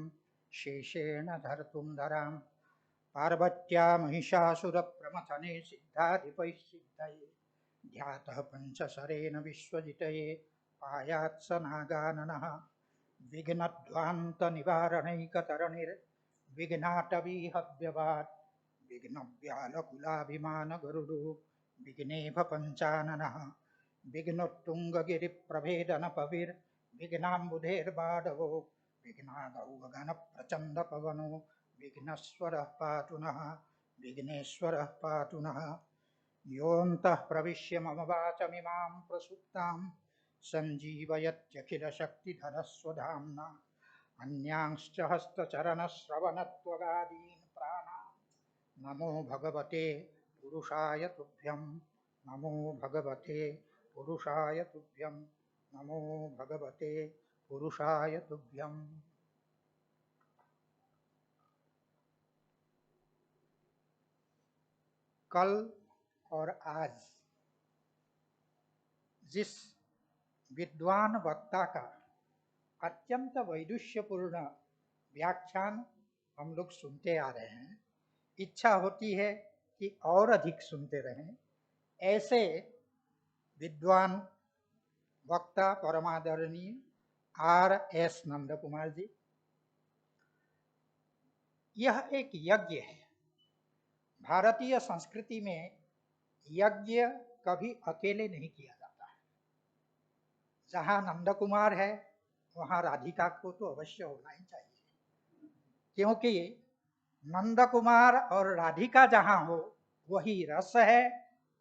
शेषेण धर्तुं धरां पार्वत्या महिषासुरप्रमथने सिद्धाधिपैः सिद्धये ध्यातः पञ्चशरेण विश्वजितये पायात् स नागाननः विघ्नध्वान्तनिवारणैकतरणिर्विघ्नाटवीहव्यवात् विघ्नव्यालकुलाभिमानगरुडो विघ्नेभ पञ्चाननः विघ्नोत्तुङ्गगिरिप्रभेदनपविर्विघ्नाम्बुधेर्बाधवो विघ्नादौ गगनप्रचण्डपवनो विघ्नेश्वरः पातु नः विघ्नेश्वरः पातु नः योऽन्तः प्रविश्य मम वाचमिमां प्रसुप्तां सञ्जीवयत्यखिलशक्तिधरस्वधाम्ना अन्यांश्च हस्तचरणश्रवणत्वगादीन् प्राणान् नमो भगवते पुरुषाय तुभ्यं नमो भगवते पुरुषाय तुभ्यं नमो भगवते पुरुषाय तुभ्यम्। कल और आज जिस विद्वान वक्ता का अत्यंत वैदुष्यपूर्ण व्याख्यान हम लोग सुनते आ रहे हैं, इच्छा होती है कि और अधिक सुनते रहें। ऐसे विद्वान वक्ता परमादरणीय R.S. नंद कुमार जी, यह एक यज्ञ है। भारतीय संस्कृति में यज्ञ कभी अकेले नहीं किया जाता है। जहाँ नंद कुमार है वहाँ राधिका को तो अवश्य होना ही चाहिए, क्योंकि नंद कुमार और राधिका जहाँ हो वही रस है,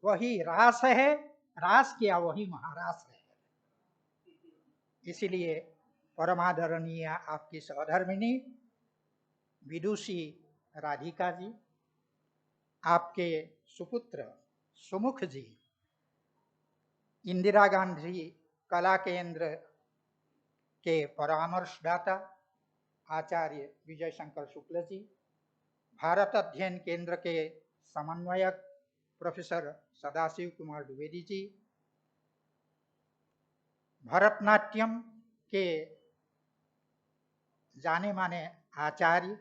वही रास है, रास किया वही महारास है। इसीलिए परमादरणीय आपकी सहधर्मिणी विदुषी राधिका जी, आपके सुपुत्र सुमुख जी, इंदिरा गांधी कला केंद्र के परामर्शदाता आचार्य विजय शंकर शुक्ल जी, भारत अध्ययन केंद्र के समन्वयक प्रोफेसर सदाशिव कुमार द्विवेदी जी, भरतनाट्यम के जाने माने आचार्य,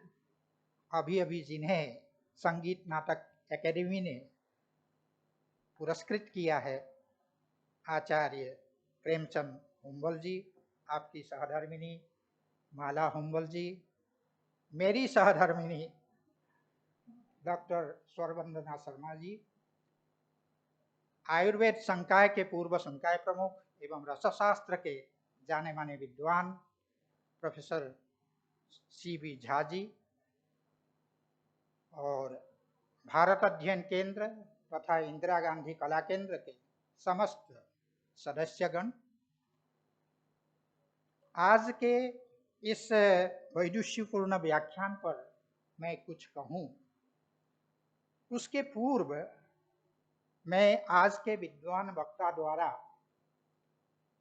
अभी अभी जिन्हें संगीत नाटक एकेडमी ने पुरस्कृत किया है, आचार्य प्रेमचंद हुम्बल जी, आपकी सहधर्मिणी माला हुम्बल जी, मेरी सहधर्मिणी डॉक्टर स्वरवंदना शर्मा जी, आयुर्वेद संकाय के पूर्व संकाय प्रमुख एवं रसशास्त्र के जाने माने विद्वान प्रोफेसर C.B. झा जी, और भारत अध्ययन केंद्र तथा इंदिरा गांधी कला केंद्र के समस्त सदस्यगण, आज के इस वैदुष्यपूर्ण व्याख्यान पर मैं कुछ कहूँ, उसके पूर्व मैं आज के विद्वान वक्ता द्वारा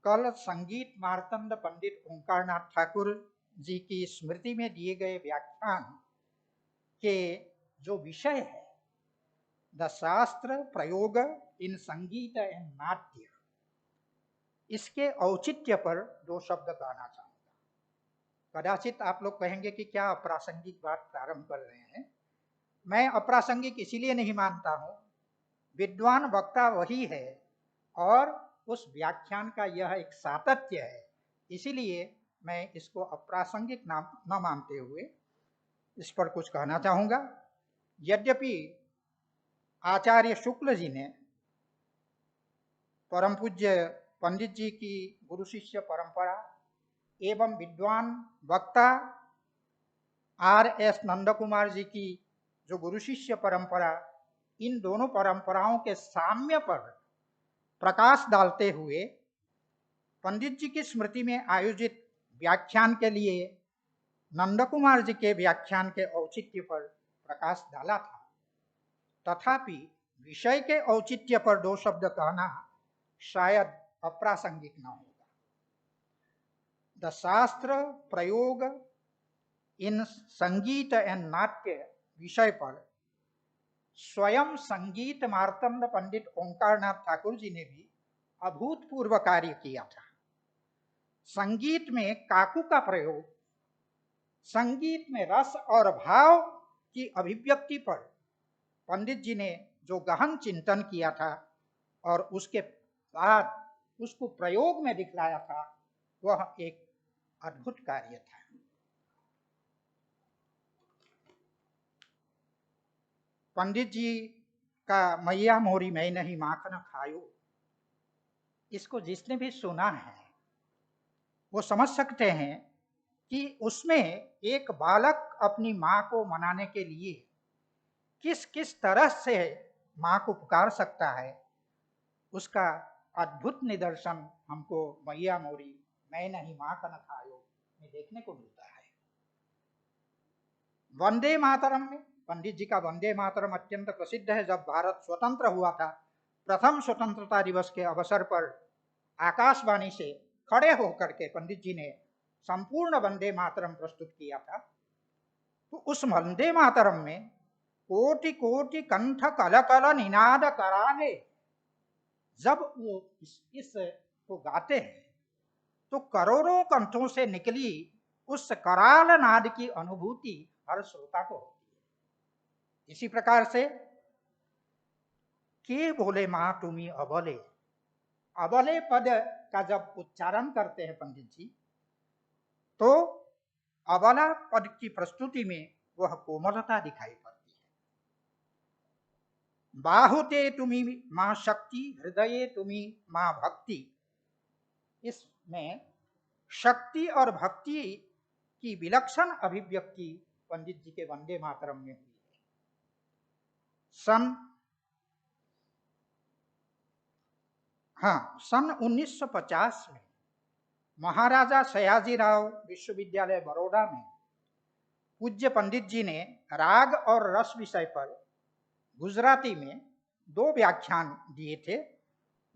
कल संगीत मार्तंड पंडित ओंकारनाथ ठाकुर जी की स्मृति में दिए गए व्याख्यान के जो विषय है, द शास्त्र प्रयोग इन संगीत एंड नाट्य, इसके औचित्य पर दो शब्द कहना चाहूँगा। कदाचित आप लोग कहेंगे कि क्या अप्रासंगिक बात प्रारंभ कर रहे हैं। मैं अप्रासंगिक इसीलिए नहीं मानता हूँ, विद्वान वक्ता वही है और उस व्याख्यान का यह एक सातत्य है, इसीलिए मैं इसको अप्रासंगिक न मानते हुए इस पर कुछ कहना चाहूँगा। यद्यपि आचार्य शुक्ल जी ने परम पूज्य पंडित जी की गुरु शिष्य परंपरा एवं विद्वान वक्ता R.S. नंद कुमार जी की जो गुरु शिष्य परंपरा, इन दोनों परंपराओं के साम्य पर प्रकाश डालते हुए पंडित जी की स्मृति में आयोजित व्याख्यान के लिए नंद कुमार जी के व्याख्यान के औचित्य पर प्रकाश डाला था। तथापि विषय के औचित्य पर दो शब्द कहना शायद अप्रासंगिक न होगा। द शास्त्र प्रयोग इन संगीत एंड नाट्य विषय पर स्वयं संगीत मार्तंड पंडित ओंकारनाथ ठाकुर जी ने भी अभूतपूर्व कार्य किया था। संगीत में काकू का प्रयोग, संगीत में रस और भाव की अभिव्यक्ति पर पंडित जी ने जो गहन चिंतन किया था और उसके बाद उसको प्रयोग में दिखलाया था, वह एक अद्भुत कार्य था। पंडित जी का मैया मोरी मैं नहीं माखन खायो, इसको जिसने भी सुना है वो समझ सकते हैं कि उसमें एक बालक अपनी माँ को मनाने के लिए किस किस तरह से माँ को पुकार सकता है, उसका अद्भुत निदर्शन हमको मैया मोरी मैं नहीं माखन खायो में देखने को मिलता है। वंदे मातरम में पंडित जी का वंदे मातरम अत्यंत प्रसिद्ध है। जब भारत स्वतंत्र हुआ था, प्रथम स्वतंत्रता दिवस के अवसर पर आकाशवाणी से खड़े होकर के पंडित जी ने संपूर्ण वंदे मातरम प्रस्तुत किया था। तो उस वंदे मातरम में कोटि कोटि कंठ कल कल निनाद कराले। जब वो इस को गाते हैं तो करोड़ों कंठों से निकली उस कराल नाद की अनुभूति हर श्रोता को होती है। इसी प्रकार से के बोले मां तुम्ही अबले, अबले पद का जब उच्चारण करते हैं पंडित जी, तो अबला पद की प्रस्तुति में वह कोमलता दिखाई पड़ती है। बाहुते तुम्ही मां शक्ति, हृदये तुम्ही मां भक्ति। इसमें शक्ति और भक्ति की विलक्षण अभिव्यक्ति पंडित जी के वंदे मातरम में हुई है। सन 1950 में महाराजा सयाजीराव विश्वविद्यालय बड़ौदा में पूज्य पंडित जी ने राग और रस विषय पर गुजराती में 2 व्याख्यान दिए थे।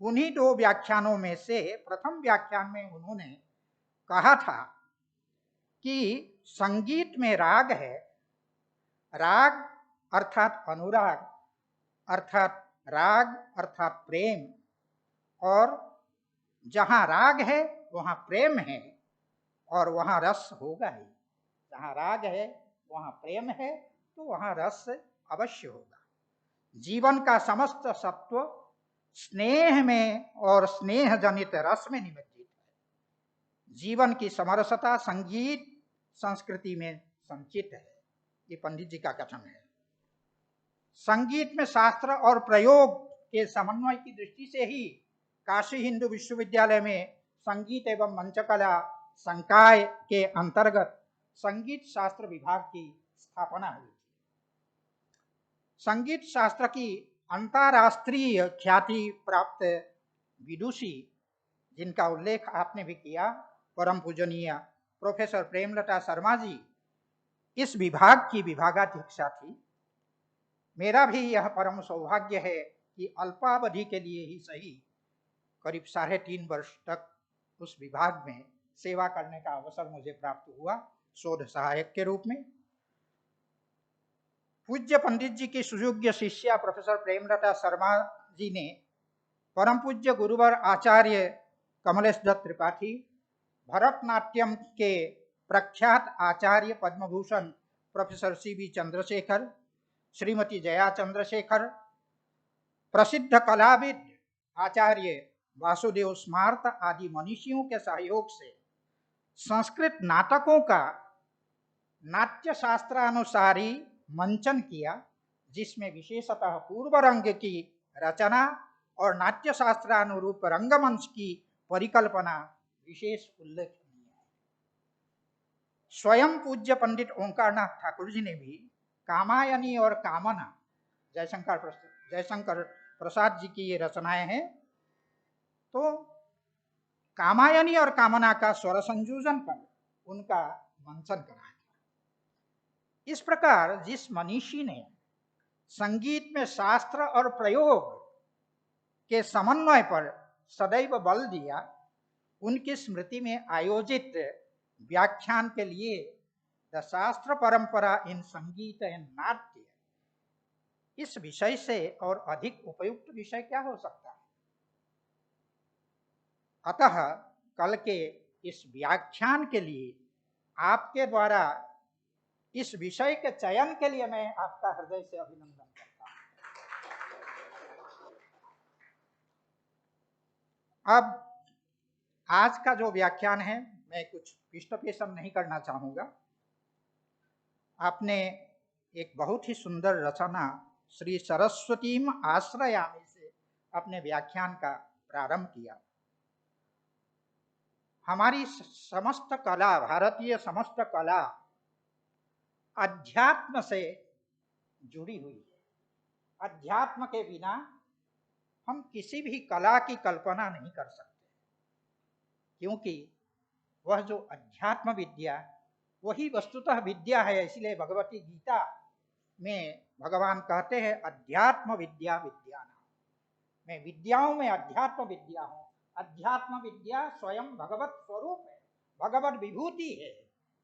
उन्हीं 2 व्याख्यानों में से प्रथम व्याख्यान में उन्होंने कहा था कि संगीत में राग है, राग अर्थात अनुराग, अर्थात राग अर्थात प्रेम, और जहां राग है वहां प्रेम है और वहां रस होगा ही। जहां राग है वहां प्रेम है तो वहां रस अवश्य होगा। जीवन का समस्त सत्व स्नेह में और स्नेह जनित रस में निमज्जित है। जीवन की समरसता संगीत संस्कृति में संचित है। ये पंडित जी का कथन है। संगीत में शास्त्र और प्रयोग के समन्वय की दृष्टि से ही काशी हिंदू विश्वविद्यालय में संगीत एवं मंचकला संकाय के अंतर्गत संगीत शास्त्र विभाग की स्थापना हुई। संगीत शास्त्र की अंतरराष्ट्रीय ख्याति प्राप्त विदुषी, जिनका उल्लेख आपने भी किया, परम पूजनीय प्रोफेसर प्रेमलता शर्मा जी इस विभाग की विभागाध्यक्षा थी। मेरा भी यह परम सौभाग्य है कि अल्पावधि के लिए ही सही करीब 3.5 वर्ष तक उस विभाग में सेवा करने का अवसर मुझे प्राप्त हुआ शोध सहायक के रूप में। पूज्य पंडित जी की सुयोग्य शिष्या प्रोफेसर प्रेमलता शर्मा जी ने परम पूज्य गुरुवर आचार्य कमलेश दत्त त्रिपाठी, भरतनाट्यम के प्रख्यात आचार्य पद्मभूषण प्रोफेसर CB चंद्रशेखर, श्रीमती जया चंद्रशेखर, प्रसिद्ध कलाविद आचार्य वासुदेव स्मार्त आदि मनीषियों के सहयोग से संस्कृत नाटकों का नाट्य शास्त्रानुसारी मंचन किया, जिसमें विशेषतः पूर्व रंग की रचना और नाट्य शास्त्रानुरूप रंगमंच की परिकल्पना विशेष उल्लेखनीय है। स्वयं पूज्य पंडित ओंकारनाथ ठाकुर जी ने भी कामायनी और कामना, जयशंकर प्रसाद जी की ये रचनाएं हैं, तो कामायनी और कामना का स्वर संयोजन कर उनका मंचन कराया। इस प्रकार जिस मनीषी ने संगीत में शास्त्र और प्रयोग के समन्वय पर सदैव बल दिया, उनकी स्मृति में आयोजित व्याख्यान के लिए द शास्त्र परंपरा इन संगीत एंड नाट्य, इस विषय से और अधिक उपयुक्त विषय क्या हो सकता है। अतः कल के इस व्याख्यान के लिए आपके द्वारा इस विषय के चयन के लिए मैं आपका हृदय से अभिनंदन करता हूं। अब आज का जो व्याख्यान है, मैं कुछ पृष्ठपोषण नहीं करना चाहूंगा। आपने एक बहुत ही सुंदर रचना श्री सरस्वतीम आश्रयामि से अपने व्याख्यान का प्रारंभ किया। हमारी समस्त कला, भारतीय समस्त कला अध्यात्म से जुड़ी हुई है। अध्यात्म के बिना हम किसी भी कला की कल्पना नहीं कर सकते, क्योंकि वह जो अध्यात्म विद्या वही वस्तुतः विद्या है। इसलिए भगवती गीता में भगवान कहते हैं अध्यात्म विद्या विद्यानाम, मैं विद्याओं में अध्यात्म विद्या हूँ। अध्यात्म विद्या स्वयं भगवत स्वरूप है, भगवत विभूति है।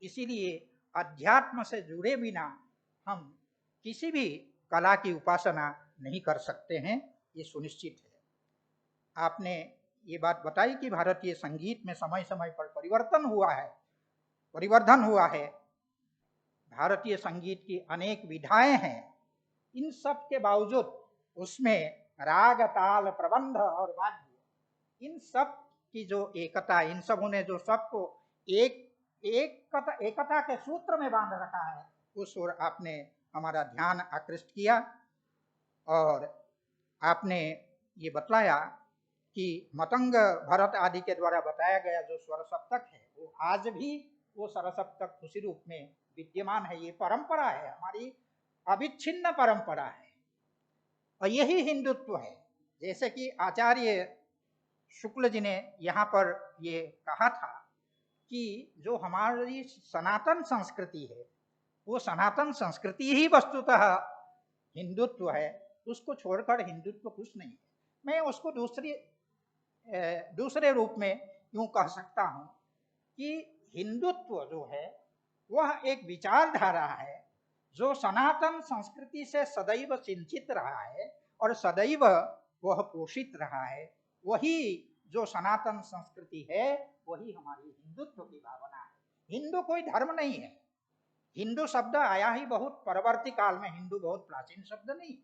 इसीलिए अध्यात्म से जुड़े बिना हम किसी भी कला की उपासना नहीं कर सकते हैं, ये सुनिश्चित है। आपने ये बात बताई कि भारतीय संगीत में समय समय पर परिवर्तन हुआ है, परिवर्धन हुआ है। भारतीय संगीत की अनेक विधाएं हैं, इन सब के बावजूद उसमें राग, ताल, प्रबंध और वाद्य, इन सब की जो एकता, इन सबों ने जो सबको एकता के सूत्र में बांध रखा है, उस ओर आपने हमारा ध्यान आकृष्ट किया। और आपने ये बतलाया कि मतंग, भरत आदि के द्वारा बताया गया जो स्वर सप्तक है, वो आज भी वो स्वर सप्तक उसी रूप में विद्यमान है। ये परंपरा है, हमारी अविच्छिन्न परंपरा है, और यही हिंदुत्व है। जैसे कि आचार्य शुक्ल जी ने यहाँ पर ये कहा था कि जो हमारी सनातन संस्कृति है, वो सनातन संस्कृति ही वस्तुतः हिंदुत्व है, उसको छोड़कर हिंदुत्व कुछ नहीं है। मैं उसको दूसरे रूप में यूं कह सकता हूं कि हिंदुत्व जो है वह एक विचारधारा है जो सनातन संस्कृति से सदैव सिंचित रहा है और सदैव वह पोषित रहा है। वही जो सनातन संस्कृति है, वही हमारी हिंदुत्व की भावना है। हिंदू कोई धर्म नहीं है। हिंदू शब्द आया ही बहुत परवर्ती काल में, हिंदू बहुत प्राचीन शब्द नहीं।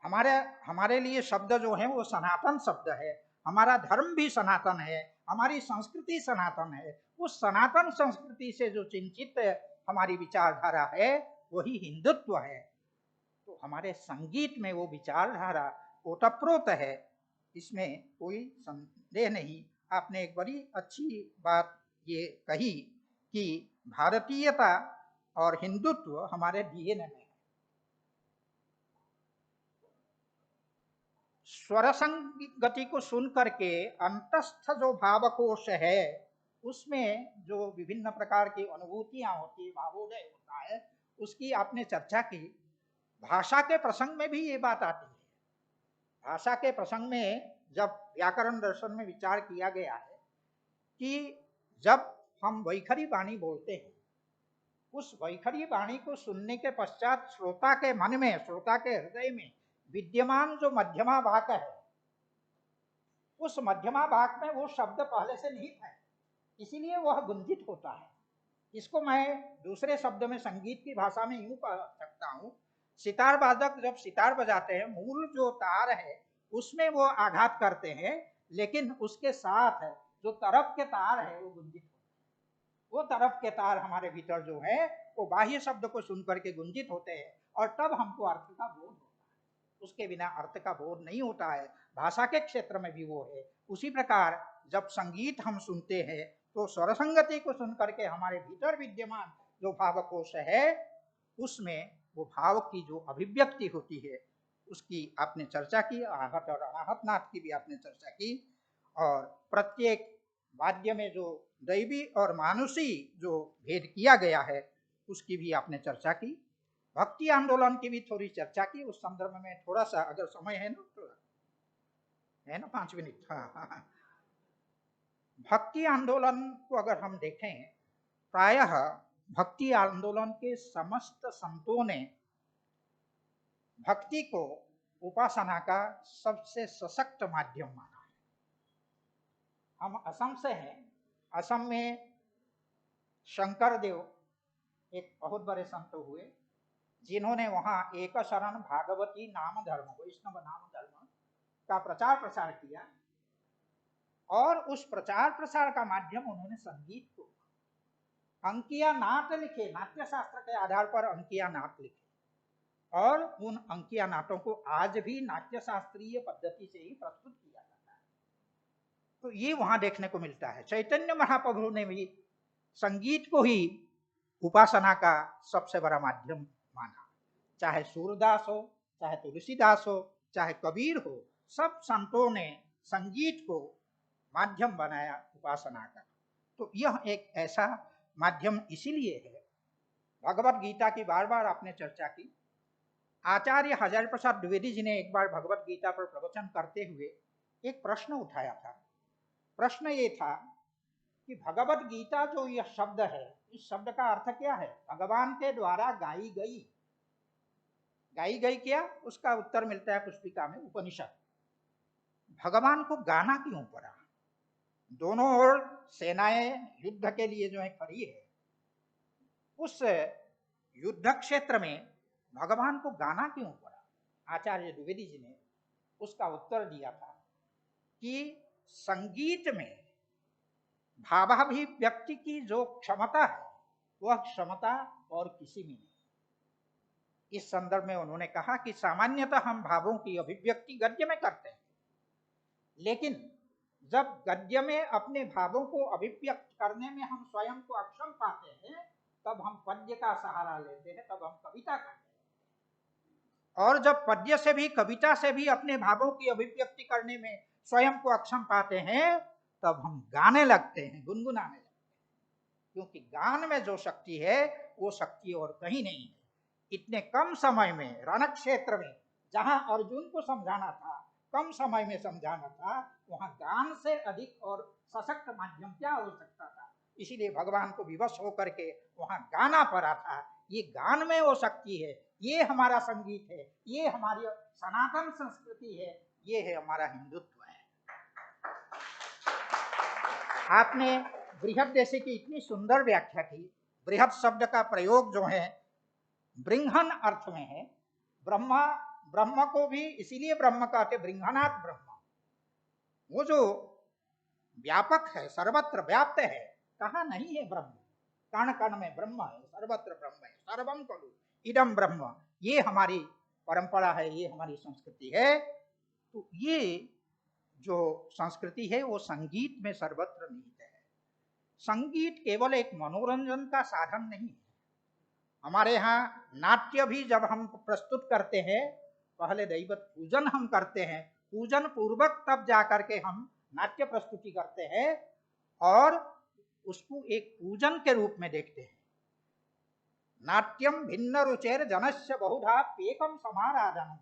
हमारे लिए शब्द जो है वो सनातन शब्द है। हमारा धर्म भी सनातन है, हमारी संस्कृति सनातन है। उस सनातन संस्कृति से जो चिंतित हमारी विचारधारा है, वही हिंदुत्व है। तो हमारे संगीत में वो विचारधारा ओतप्रोत है, इसमें कोई संदेह नहीं। आपने एक बड़ी अच्छी बात ये कही कि भारतीयता और हिंदुत्व हमारे डीएनए में है। स्वर संगति को सुन करके अंतस्थ जो भावकोश है, उसमें जो विभिन्न प्रकार की अनुभूतियां होती है, भावोदय होता है, उसकी आपने चर्चा की। भाषा के प्रसंग में भी ये बात आती है। भाषा के प्रसंग में जब व्याकरण दर्शन में विचार किया गया है कि जब हम वैखरी वाणी बोलते हैं, उस वैखरी वाणी को सुनने के पश्चात श्रोता के मन में, श्रोता के हृदय में विद्यमान जो मध्यमा वाक है, उस मध्यमा वाक में वो शब्द पहले से निहित है, इसीलिए वह गुंजित होता है। इसको मैं दूसरे शब्द में संगीत की भाषा में यूं कह सकता हूं, सितार वादक जब सितार बजाते हैं, मूल जो तार है उसमें वो आघात करते हैं, लेकिन उसके साथ जो तरफ के तार है वो गुंजित होते हैं। वो तरफ के तार हमारे भीतर जो है वो बाह्य शब्द को सुन करके गुंजित होते हैं, और तब हमको अर्थ का बोध होता है। उसके बिना अर्थ का बोध नहीं होता है। भाषा के क्षेत्र में भी वो है। उसी प्रकार जब संगीत हम सुनते हैं तो स्वर संगति को सुन करके हमारे भीतर विद्यमान जो भावकोश है, उसमें वो भाव की जो अभिव्यक्ति होती है, उसकी आपने चर्चा की। आहत और अनाहत नाथ की भी आपने चर्चा की। और प्रत्येक वाद्य में जो दैवी और मानुषी जो भेद किया गया है, उसकी भी आपने चर्चा की। भक्ति आंदोलन की भी थोड़ी चर्चा की। उस संदर्भ में थोड़ा सा, अगर समय है ना, थोड़ा है ना, 5 मिनट। हाँ। भक्ति आंदोलन को अगर हम देखें, प्रायः भक्ति आंदोलन के समस्त संतों ने भक्ति को उपासना का सबसे सशक्त माध्यम माना है। हम असम से हैं। असम में शंकर देव एक बहुत बड़े संत हुए, जिन्होंने वहां एक शरण भागवती नाम धर्म, वैष्णव नाम धर्म का प्रचार प्रसार किया। और उस प्रचार प्रसार का माध्यम उन्होंने संगीत को, अंकिया नाट लिखे, नाट्य शास्त्र के आधार पर अंकिया नाट लिखे, और उन अंकिया नाटों को आज भी नाट्य शास्त्रीय पद्धति से ही प्रस्तुत किया जाता है। तो ये वहां देखने को मिलता है। चैतन्य महाप्रभु ने भी संगीत को ही उपासना का सबसे बड़ा माध्यम माना। चाहे सूरदास हो, चाहे तुलसीदास हो, चाहे कबीर हो, सब संतों ने संगीत को माध्यम बनाया उपासना का। तो यह एक ऐसा माध्यम इसीलिए है। भगवत गीता की बार बार आपने चर्चा की। आचार्य हजारी प्रसाद द्विवेदी जी ने एक बार भगवत गीता पर प्रवचन करते हुए एक प्रश्न उठाया था। प्रश्न ये था कि भगवत गीता जो यह शब्द है, इस शब्द का अर्थ क्या है? भगवान के द्वारा गाई गई। गाई गई क्या? उसका उत्तर मिलता है पुष्पिका में, उपनिषद। भगवान को गाना क्यों पड़ा? दोनों ओर सेनाएं युद्ध के लिए जो है खड़ी है, उस युद्ध क्षेत्र में भगवान को गाना क्यों पड़ा? आचार्य द्विवेदी जी ने उसका उत्तर दिया था कि संगीत में भावाभिव्यक्ति की जो क्षमता है, वह क्षमता और किसी में नहीं। इस संदर्भ में उन्होंने कहा कि सामान्यतः हम भावों की अभिव्यक्ति गद्य में करते हैं, लेकिन जब गद्य में अपने भावों को अभिव्यक्त करने में हम स्वयं को अक्षम पाते हैं, तब हम पद्य का सहारा लेते हैं, तब हम कविता करते हैं। और जब पद्य से भी, कविता से भी अपने भावों की अभिव्यक्ति करने में स्वयं को अक्षम पाते हैं, तब हम गाने लगते हैं, गुनगुनाने लगते हैं। क्योंकि गान में जो शक्ति है, वो शक्ति और कहीं नहीं है। इतने कम समय में रण क्षेत्र में जहां अर्जुन को समझाना था, कम समय में समझाना था, वहां गान से अधिक और सशक्त माध्यम क्या हो सकता था? इसीलिए भगवान को विवश होकर के वहां गाना पड़ा था। ये गान में वो शक्ति है, ये हमारा संगीत है, ये हमारी सनातन संस्कृति है, ये है हमारा हिंदुत्व है। आपने बृहद जैसे की इतनी सुंदर व्याख्या की। बृहद शब्द का प्रयोग जो है बृंहन अर्थ में है। ब्रह्मा, ब्रह्म को भी इसीलिए ब्रह्म कहते, बृंहनात् ब्रह्म। वो जो व्यापक है, सर्वत्र व्याप्त है, कहाँ नहीं है ब्रह्म? कण कण में ब्रह्म है, सर्वत्र ब्रह्म है, सर्वम खलु इदम ब्रह्म। ये हमारी परंपरा है, ये हमारी संस्कृति है। तो ये जो संस्कृति है वो संगीत में सर्वत्र निहित है। संगीत केवल एक मनोरंजन का साधन नहीं है। हमारे यहाँ नाट्य भी जब हम प्रस्तुत करते हैं, पहले दैवत पूजन हम करते हैं, पूजन पूर्वक तब जाकर के हम नाट्य प्रस्तुति करते हैं और उसको एक पूजन के रूप में देखते हैं। नाट्यम भिन्न रुचेर जनस्य बहुधा पेकम समाराधनम।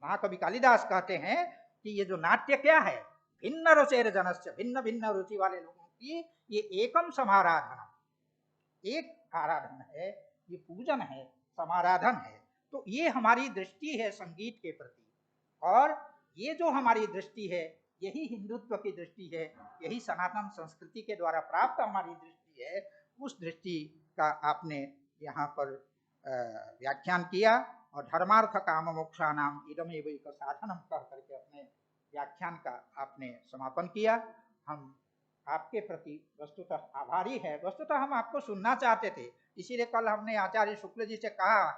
महाकवि कालिदास कहते हैं कि ये जो नाट्य क्या है, भिन्न रुचेर जनस्य, भिन्न भिन्न रुचि वाले लोगों की ये एकम समाराधनम, एक आराधन है, ये पूजन है, समाराधन है। तो ये हमारी दृष्टि है संगीत के प्रति, और ये जो हमारी दृष्टि है, यही हिंदुत्व की दृष्टि है, यही सनातन संस्कृति के द्वारा प्राप्त हमारी दृष्टि है। उस दृष्टि का आपने यहाँ पर व्याख्यान किया और धर्मार्थ काम मोक्षानाम इदमेव एक साधनम कह करके अपने व्याख्यान का आपने समापन किया। हम आपके प्रति वस्तुतः आभारी है। वस्तुतः हम आपको सुनना चाहते थे, इसीलिए कल हमने आचार्य शुक्ल जी से कहा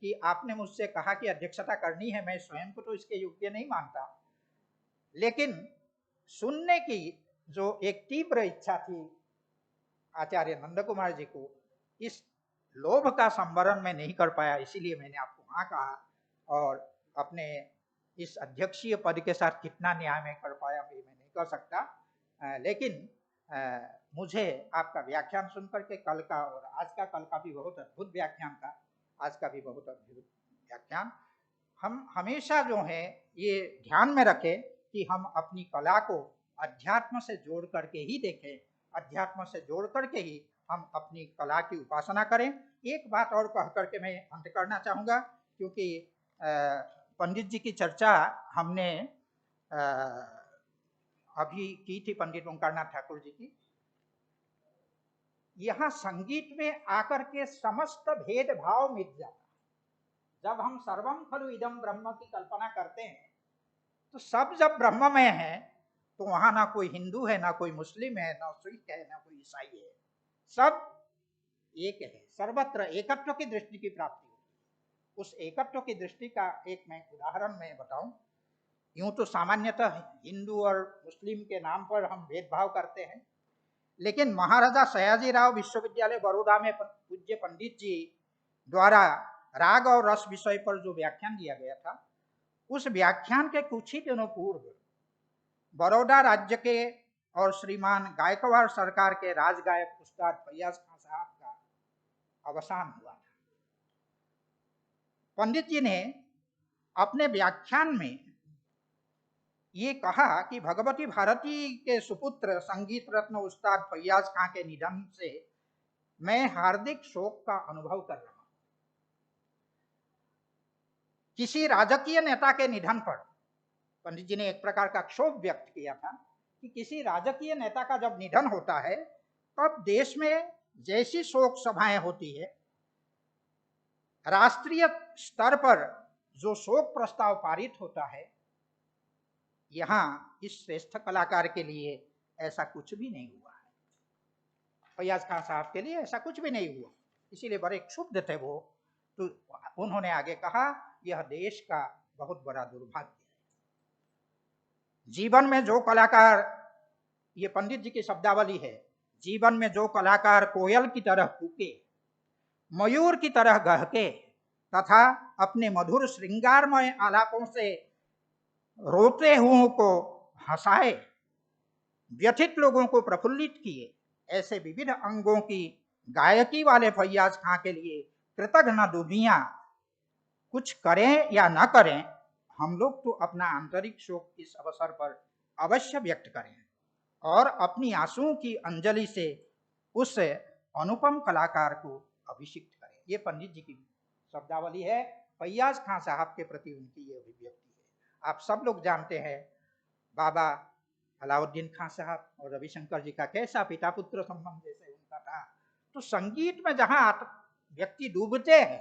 कि आपने मुझसे कहा कि अध्यक्षता करनी है। मैं स्वयं को तो इसके योग्य नहीं मानता, लेकिन सुनने की जो एक तीव्र इच्छा थी आचार्य नंद कुमार जी को, इस लोभ का संवरण मैं नहीं कर पाया, इसीलिए मैंने आपको हाँ कहा। और अपने इस अध्यक्षीय पद के साथ कितना न्याय में कर पाया मैं नहीं कर सकता, लेकिन मुझे आपका व्याख्यान सुनकर के कल का और आज का, कल का भी बहुत अद्भुत व्याख्यान था, आज का भी बहुत अद्भुत व्याख्यान। हम हमेशा जो है ये ध्यान में रखें कि हम अपनी कला को अध्यात्म से जोड़ करके ही देखें, अध्यात्म से जोड़ करके ही हम अपनी कला की उपासना करें। एक बात और कह करके मैं अंत करना चाहूँगा, क्योंकि पंडित जी की चर्चा हमने अभी की थी, पंडित ओंकारनाथ ठाकुर जी की। यहाँ संगीत में आकर के समस्त भेदभाव मिट जाता है। जब हम सर्वम खलु इदम ब्रह्म की कल्पना करते हैं, तो सब जब ब्रह्म में है, तो वहां ना कोई हिंदू है, ना कोई मुस्लिम है, ना सिख है, ना कोई ईसाई है, सब एक है। सर्वत्र एकत्व की दृष्टि की प्राप्ति होती है। उस एकत्व की दृष्टि का एक मैं उदाहरण में बताऊं। यूं तो सामान्यतः हिंदू और मुस्लिम के नाम पर हम भेदभाव करते हैं, लेकिन महाराजा सयाजीराव विश्वविद्यालय बड़ौदा में पूज्य पंडित जी द्वारा राग और रस विषय पर जो व्याख्यान दिया गया था, उस व्याख्यान के कुछ ही दिनों पूर्व बड़ौदा राज्य के और श्रीमान गायकवाड़ सरकार के राजगायक उस्ताद फैयाज खान साहब का अवसान हुआ था। पंडित जी ने अपने व्याख्यान में ये कहा कि भगवती भारती के सुपुत्र संगीत रत्न उस्ताद फैयाज खां के निधन से मैं हार्दिक शोक का अनुभव कर रहा हूं। किसी राजकीय नेता के निधन पर पंडित जी ने एक प्रकार का क्षोभ व्यक्त किया था कि किसी राजकीय नेता का जब निधन होता है तब देश में जैसी शोक सभाएं होती है, राष्ट्रीय स्तर पर जो शोक प्रस्ताव पारित होता है, यहाँ इस श्रेष्ठ कलाकार के लिए ऐसा कुछ भी नहीं हुआ है। फैयाज खान साहब के लिए ऐसा कुछ भी नहीं हुआ, इसीलिए बड़े क्षुब्ध थे वो। तो उन्होंने आगे कहा, यह देश का बहुत बड़ा दुर्भाग्य है। जीवन में जो कलाकार, ये पंडित जी की शब्दावली है, जीवन में जो कलाकार कोयल की तरह कूके, मयूर की तरह गहके तथा अपने मधुर श्रृंगारमय आलापों से रोते हुओं को हंसाए, व्यथित लोगों को प्रफुल्लित किए, ऐसे विविध अंगों की गायकी वाले फैयाज खां के लिए कृतज्ञ दुनिया कुछ करें या ना करें, हम लोग तो अपना आंतरिक शोक इस अवसर पर अवश्य व्यक्त करें और अपनी आंसुओं की अंजलि से उस अनुपम कलाकार को अभिषिक्त करें। ये पंडित जी की शब्दावली है, फैयाज खां साहब के प्रति उनकी ये अभिव्यक्ति है। आप सब लोग जानते हैं बाबा अलाउद्दीन खां साहब और रविशंकर जी का कैसा पिता पुत्र संबंध जैसे उनका था। तो संगीत में जहां व्यक्ति डूबते हैं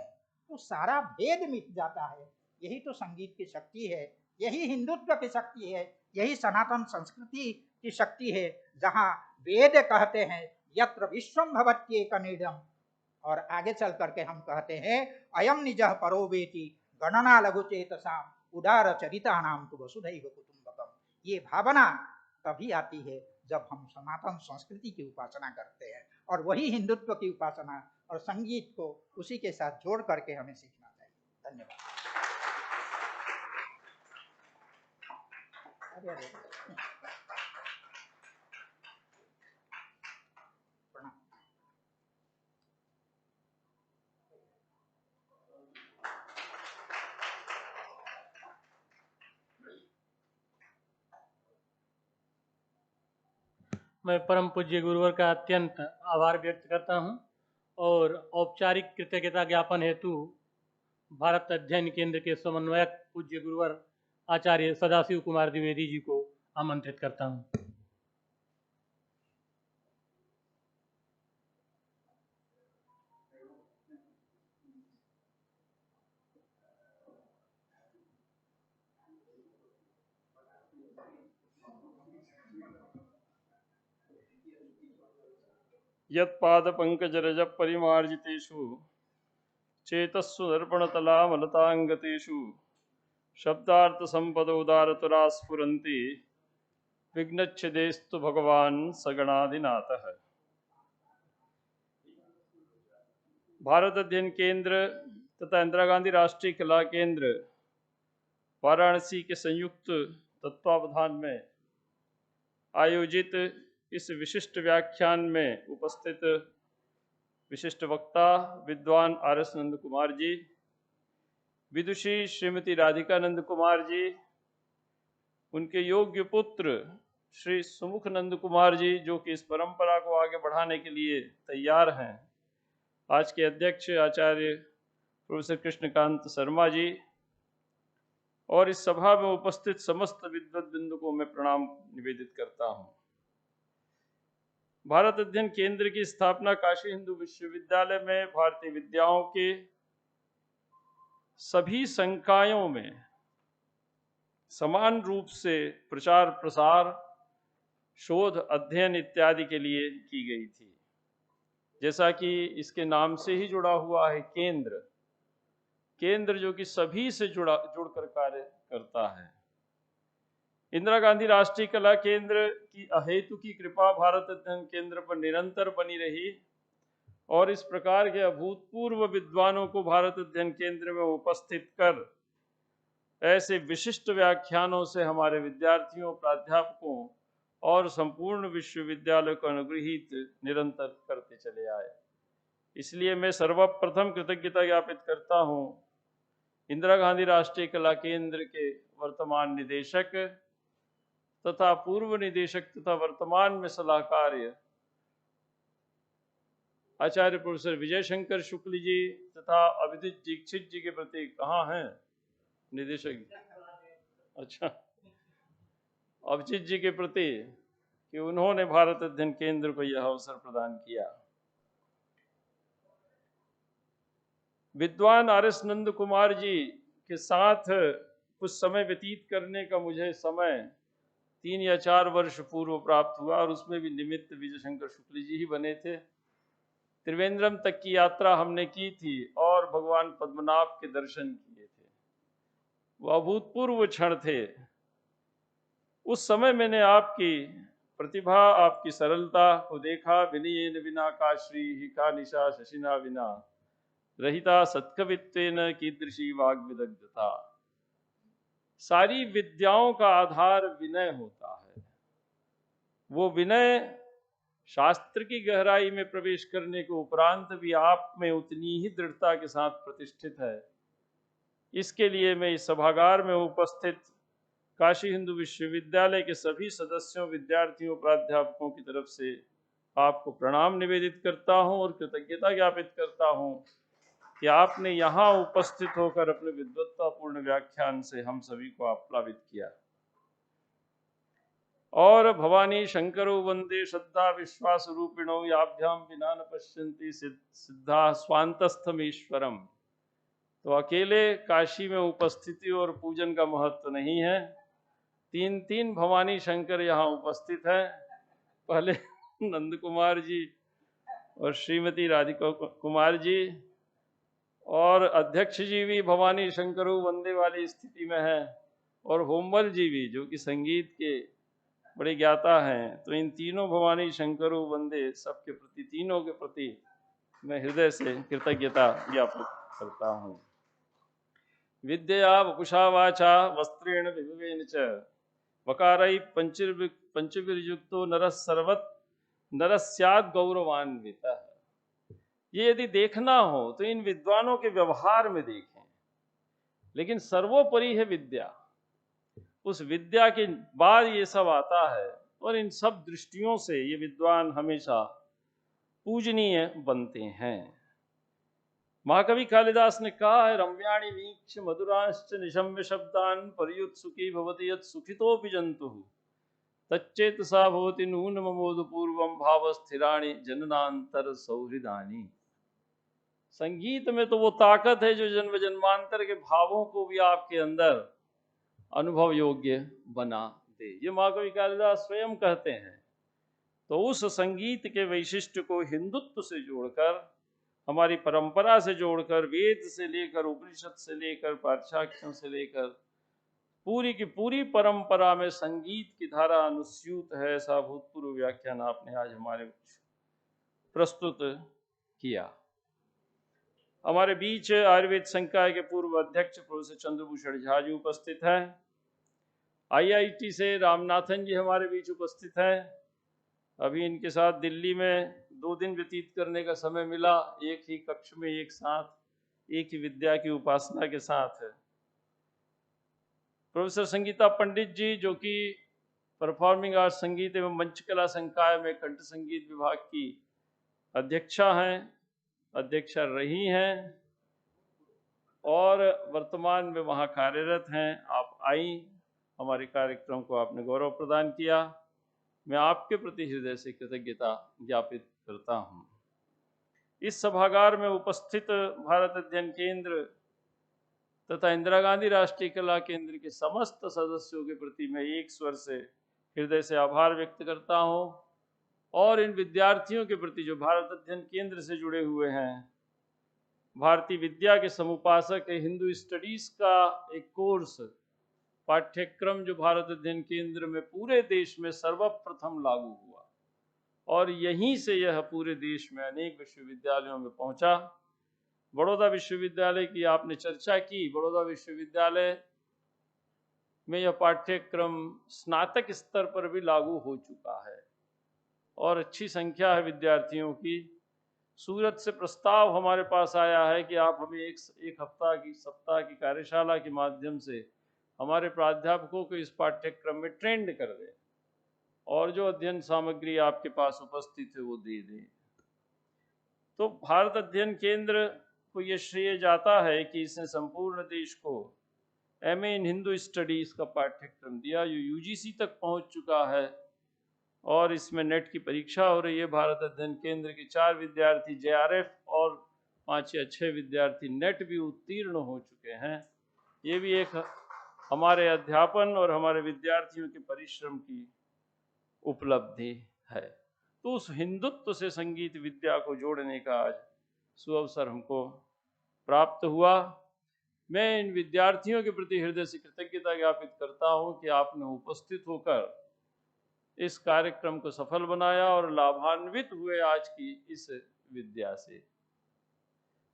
तो सारा भेद मिट जाता है। यही तो संगीत की शक्ति है, यही हिंदुत्व की शक्ति है, यही सनातन संस्कृति की शक्ति है, जहां वेद कहते हैं यत्र विश्वम भवत्येकमीडम्, और आगे चल करके हम कहते हैं अयम निजः परो वेति गणना लघु चेतसाम उदार चरितानाम तु वसुधैव कुटुंबकम। ये भावना तभी आती है जब हम सनातन संस्कृति की उपासना करते हैं, और वही हिंदुत्व की उपासना और संगीत को उसी के साथ जोड़ करके हमें सीखना चाहिए। धन्यवाद। मैं परम पूज्य गुरुवर का अत्यंत आभार व्यक्त करता हूं और औपचारिक कृतज्ञता ज्ञापन हेतु भारत अध्ययन केंद्र के समन्वयक पूज्य गुरुवर आचार्य सदाशिव कुमार द्विवेदी जी को आमंत्रित करता हूं। यत्पादपङ्कजरज परिमार्जितेषु चेतस्सु दर्पणतलामलताङ्गतेषु शब्दार्थसम्पदोदारतुरा स्फुरन्ति विघ्नच्छिदेस्तु भगवान् सगणाधिनाथः। भारत अध्ययन केंद्र तथा इंदिरा गांधी राष्ट्रीय कला केंद्र वाराणसी के संयुक्त तत्वावधान में आयोजित इस विशिष्ट व्याख्यान में उपस्थित विशिष्ट वक्ता विद्वान आर.एस. नंद कुमार जी, विदुषी श्रीमती राधिकानंद कुमार जी, उनके योग्य पुत्र श्री सुमुख नंद कुमार जी, जो कि इस परंपरा को आगे बढ़ाने के लिए तैयार हैं, आज के अध्यक्ष आचार्य प्रोफेसर कृष्णकांत शर्मा जी, और इस सभा में उपस्थित समस्त विद्वत बिंदु को मैं प्रणाम निवेदित करता हूं। भारत अध्ययन केंद्र की स्थापना काशी हिंदू विश्वविद्यालय में भारतीय विद्याओं के सभी संकायों में समान रूप से प्रचार प्रसार, शोध, अध्ययन इत्यादि के लिए की गई थी। जैसा कि इसके नाम से ही जुड़ा हुआ है केंद्र, केंद्र जो कि सभी से जुड़कर कार्य करता है। इंदिरा गांधी राष्ट्रीय कला केंद्र की अहेतु की कृपा भारत अध्ययन केंद्र पर निरंतर बनी रही और इस प्रकार के अभूतपूर्व विद्वानों को भारत अध्ययन केंद्र में उपस्थित कर ऐसे विशिष्ट व्याख्यानों से हमारे विद्यार्थियों, प्राध्यापकों और संपूर्ण विश्वविद्यालय को अनुग्रहित निरंतर करते चले आए। इसलिए मैं सर्वप्रथम कृतज्ञता ज्ञापित करता हूँ इंदिरा गांधी राष्ट्रीय कला केंद्र के वर्तमान निदेशक तथा पूर्व निदेशक तथा वर्तमान में सलाहकार आचार्य प्रोफेसर विजय शंकर शुक्ल जी तथा अभिजीत दीक्षित जी के प्रति कहाँ हैं, निदेशक, अच्छा, अभिजीत जी के प्रति कि उन्होंने भारत अध्ययन केंद्र को यह अवसर प्रदान किया। विद्वान आर.एस. नंद कुमार जी के साथ कुछ समय व्यतीत करने का मुझे समय 3 या 4 वर्ष पूर्व प्राप्त हुआ और उसमें भी निमित्त विजय शंकर शुक्ल जी ही बने थे। त्रिवेंद्रम तक की यात्रा हमने की थी और भगवान पद्मनाभ के दर्शन किए थे। वह अभूतपूर्व क्षण थे। उस समय मैंने आपकी प्रतिभा, आपकी सरलता को देखा। विनयेन विना का श्री का निशा शशिना विना रहिता सत्कवित्वेन कीदृशी वाग विदग्धता। सारी विद्याओं का आधार विनय होता है। वो विनय शास्त्र की गहराई में प्रवेश करने के उपरांत भी आप में उतनी ही दृढ़ता के साथ प्रतिष्ठित है। इसके लिए मैं इस सभागार में उपस्थित काशी हिंदू विश्वविद्यालय के सभी सदस्यों, विद्यार्थियों, प्राध्यापकों की तरफ से आपको प्रणाम निवेदित करता हूं और कृतज्ञता ज्ञापित करता हूं कि आपने यहाँ उपस्थित होकर अपने विद्वत्तापूर्ण व्याख्यान से हम सभी को आप्लावित किया। और भवानी शंकरो वंदे श्रद्धा विश्वास रूपिणो याभ्याम विना न पश्यन्ति सिद्धा स्वांतस्थमीश्वरम। तो अकेले काशी में उपस्थिति और पूजन का महत्व नहीं है। 3 भवानी शंकर यहाँ उपस्थित है। पहले नंद कुमार जी और श्रीमती राधिका कुमार जी, और अध्यक्ष जी भी भवानी शंकरो वंदे वाली स्थिति में है, और होमल जी भी जो कि संगीत के बड़े ज्ञाता हैं। तो इन तीनों भवानी शंकरो वंदे सबके प्रति, तीनों के प्रति मैं हृदय से कृतज्ञता ज्ञापित करता हूँ। विद्या वपुषा वाचा वस्त्रेण विभवेन च वकारैः पंचभिर्युक्तो नरस्यात् गौरवान्वितः। ये यदि देखना हो तो इन विद्वानों के व्यवहार में देखें, लेकिन सर्वोपरि है विद्या। उस विद्या के बाद ये सब आता है, और इन सब दृष्टियों से ये विद्वान हमेशा पूजनीय बनते हैं। महाकवि कालिदास ने कहा है, रम्याणि वीक्ष्य मधुरांश्च निशम्य शब्दान् पर्युत्सुकी भवति यत् सुखितोऽपि जन्तुः तच्चेतसा भवति नूनममोदपूर्वं भावस्थिराणि जननांतर सौहृदानि। संगीत में तो वो ताकत है जो जन्म जन्मांतर के भावों को भी आपके अंदर अनुभव योग्य बना दे। ये महाकवि कालिदास स्वयं कहते हैं। तो उस संगीत के वैशिष्ट्य को हिंदुत्व से जोड़कर, हमारी परंपरा से जोड़कर, वेद से लेकर उपनिषद से लेकर पाश्चात्यों से लेकर पूरी की पूरी परंपरा में संगीत की धारा अनुस्यूत है। ऐसा भूतपूर्व व्याख्यान आपने आज हमारे प्रस्तुत किया। हमारे बीच आयुर्वेद संकाय के पूर्व अध्यक्ष प्रोफेसर चंद्रभूषण झा जी उपस्थित हैं। IIT से रामनाथन जी हमारे बीच उपस्थित हैं। अभी इनके साथ दिल्ली में 2 दिन व्यतीत करने का समय मिला, एक ही कक्ष में एक साथ, एक ही विद्या की उपासना के साथ। प्रोफेसर संगीता पंडित जी जो कि परफॉर्मिंग आर्ट संगीत एवं मंचकला संकाय में कंठ संगीत विभाग की अध्यक्षा हैं, अध्यक्षा रही हैं और वर्तमान में वहाँ कार्यरत हैं। आप आई, हमारे कार्यक्रम को आपने गौरव प्रदान किया। मैं आपके प्रति हृदय से कृतज्ञता ज्ञापित करता हूँ। इस सभागार में उपस्थित भारत अध्ययन केंद्र तथा इंदिरा गांधी राष्ट्रीय कला केंद्र के समस्त सदस्यों के प्रति मैं एक स्वर से हृदय से आभार व्यक्त करता हूँ, और इन विद्यार्थियों के प्रति जो भारत अध्ययन केंद्र से जुड़े हुए हैं। भारतीय विद्या के समुपासक हिंदू स्टडीज का एक कोर्स पाठ्यक्रम जो भारत अध्ययन केंद्र में पूरे देश में सर्वप्रथम लागू हुआ, और यहीं से यह पूरे देश में अनेक विश्वविद्यालयों में पहुंचा। बड़ौदा विश्वविद्यालय की आपने चर्चा की। बड़ौदा विश्वविद्यालय में यह पाठ्यक्रम स्नातक स्तर पर भी लागू हो चुका है, और अच्छी संख्या है विद्यार्थियों की। सूरत से प्रस्ताव हमारे पास आया है कि आप हमें एक सप्ताह की कार्यशाला के माध्यम से हमारे प्राध्यापकों को इस पाठ्यक्रम में ट्रेंड कर दें, और जो अध्ययन सामग्री आपके पास उपस्थित है वो दे दें। तो भारत अध्ययन केंद्र को ये श्रेय जाता है कि इसने संपूर्ण देश को एमए इन हिंदू स्टडीज़ का पाठ्यक्रम दिया, जो यूजीसी तक पहुंच चुका है और इसमें नेट की परीक्षा हो रही है। भारत अध्ययन केंद्र के 4 विद्यार्थी जेआरएफ और 5 या 6 विद्यार्थी नेट भी उत्तीर्ण हो चुके हैं। ये भी एक हमारे अध्यापन और हमारे विद्यार्थियों के परिश्रम की उपलब्धि है। तो उस हिंदुत्व से संगीत विद्या को जोड़ने का आज सुअवसर हमको प्राप्त हुआ। मैं इन विद्यार्थियों के प्रति हृदय से कृतज्ञता ज्ञापित करता हूं कि आपने उपस्थित होकर इस कार्यक्रम को सफल बनाया और लाभान्वित हुए आज की इस विद्या से।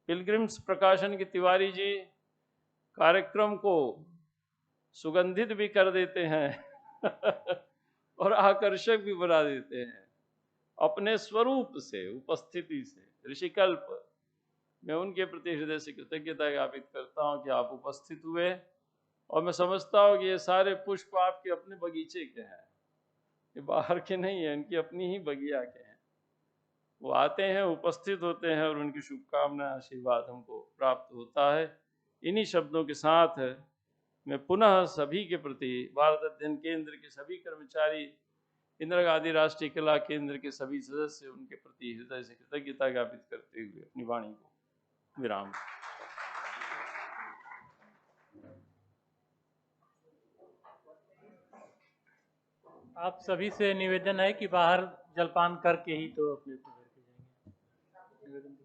पिलग्रिम्स प्रकाशन के तिवारी जी कार्यक्रम को सुगंधित भी कर देते हैं और आकर्षक भी बना देते हैं अपने स्वरूप से, उपस्थिति से। ऋषिकल्प, मैं उनके प्रति हृदय से कृतज्ञता ज्ञापित करता हूँ कि आप उपस्थित हुए, और मैं समझता हूँ कि ये सारे पुष्प आपके अपने बगीचे के हैं, ये बाहर के नहीं है, इनकी अपनी ही बगिया के हैं। वो आते हैं, उपस्थित होते हैं और उनकी शुभकामना आशीर्वाद हमको प्राप्त होता है। इन्हीं शब्दों के साथ मैं पुनः सभी के प्रति, भारत अध्ययन केंद्र के सभी कर्मचारी, इंदिरा गांधी राष्ट्रीय कला केंद्र के सभी सदस्य, उनके प्रति हृदय से कृतज्ञता ज्ञापित करते हुए अपनी वाणी को विराम। आप सभी से निवेदन है कि बाहर जलपान करके ही तो अपने घर के जाएंगे। निवेदन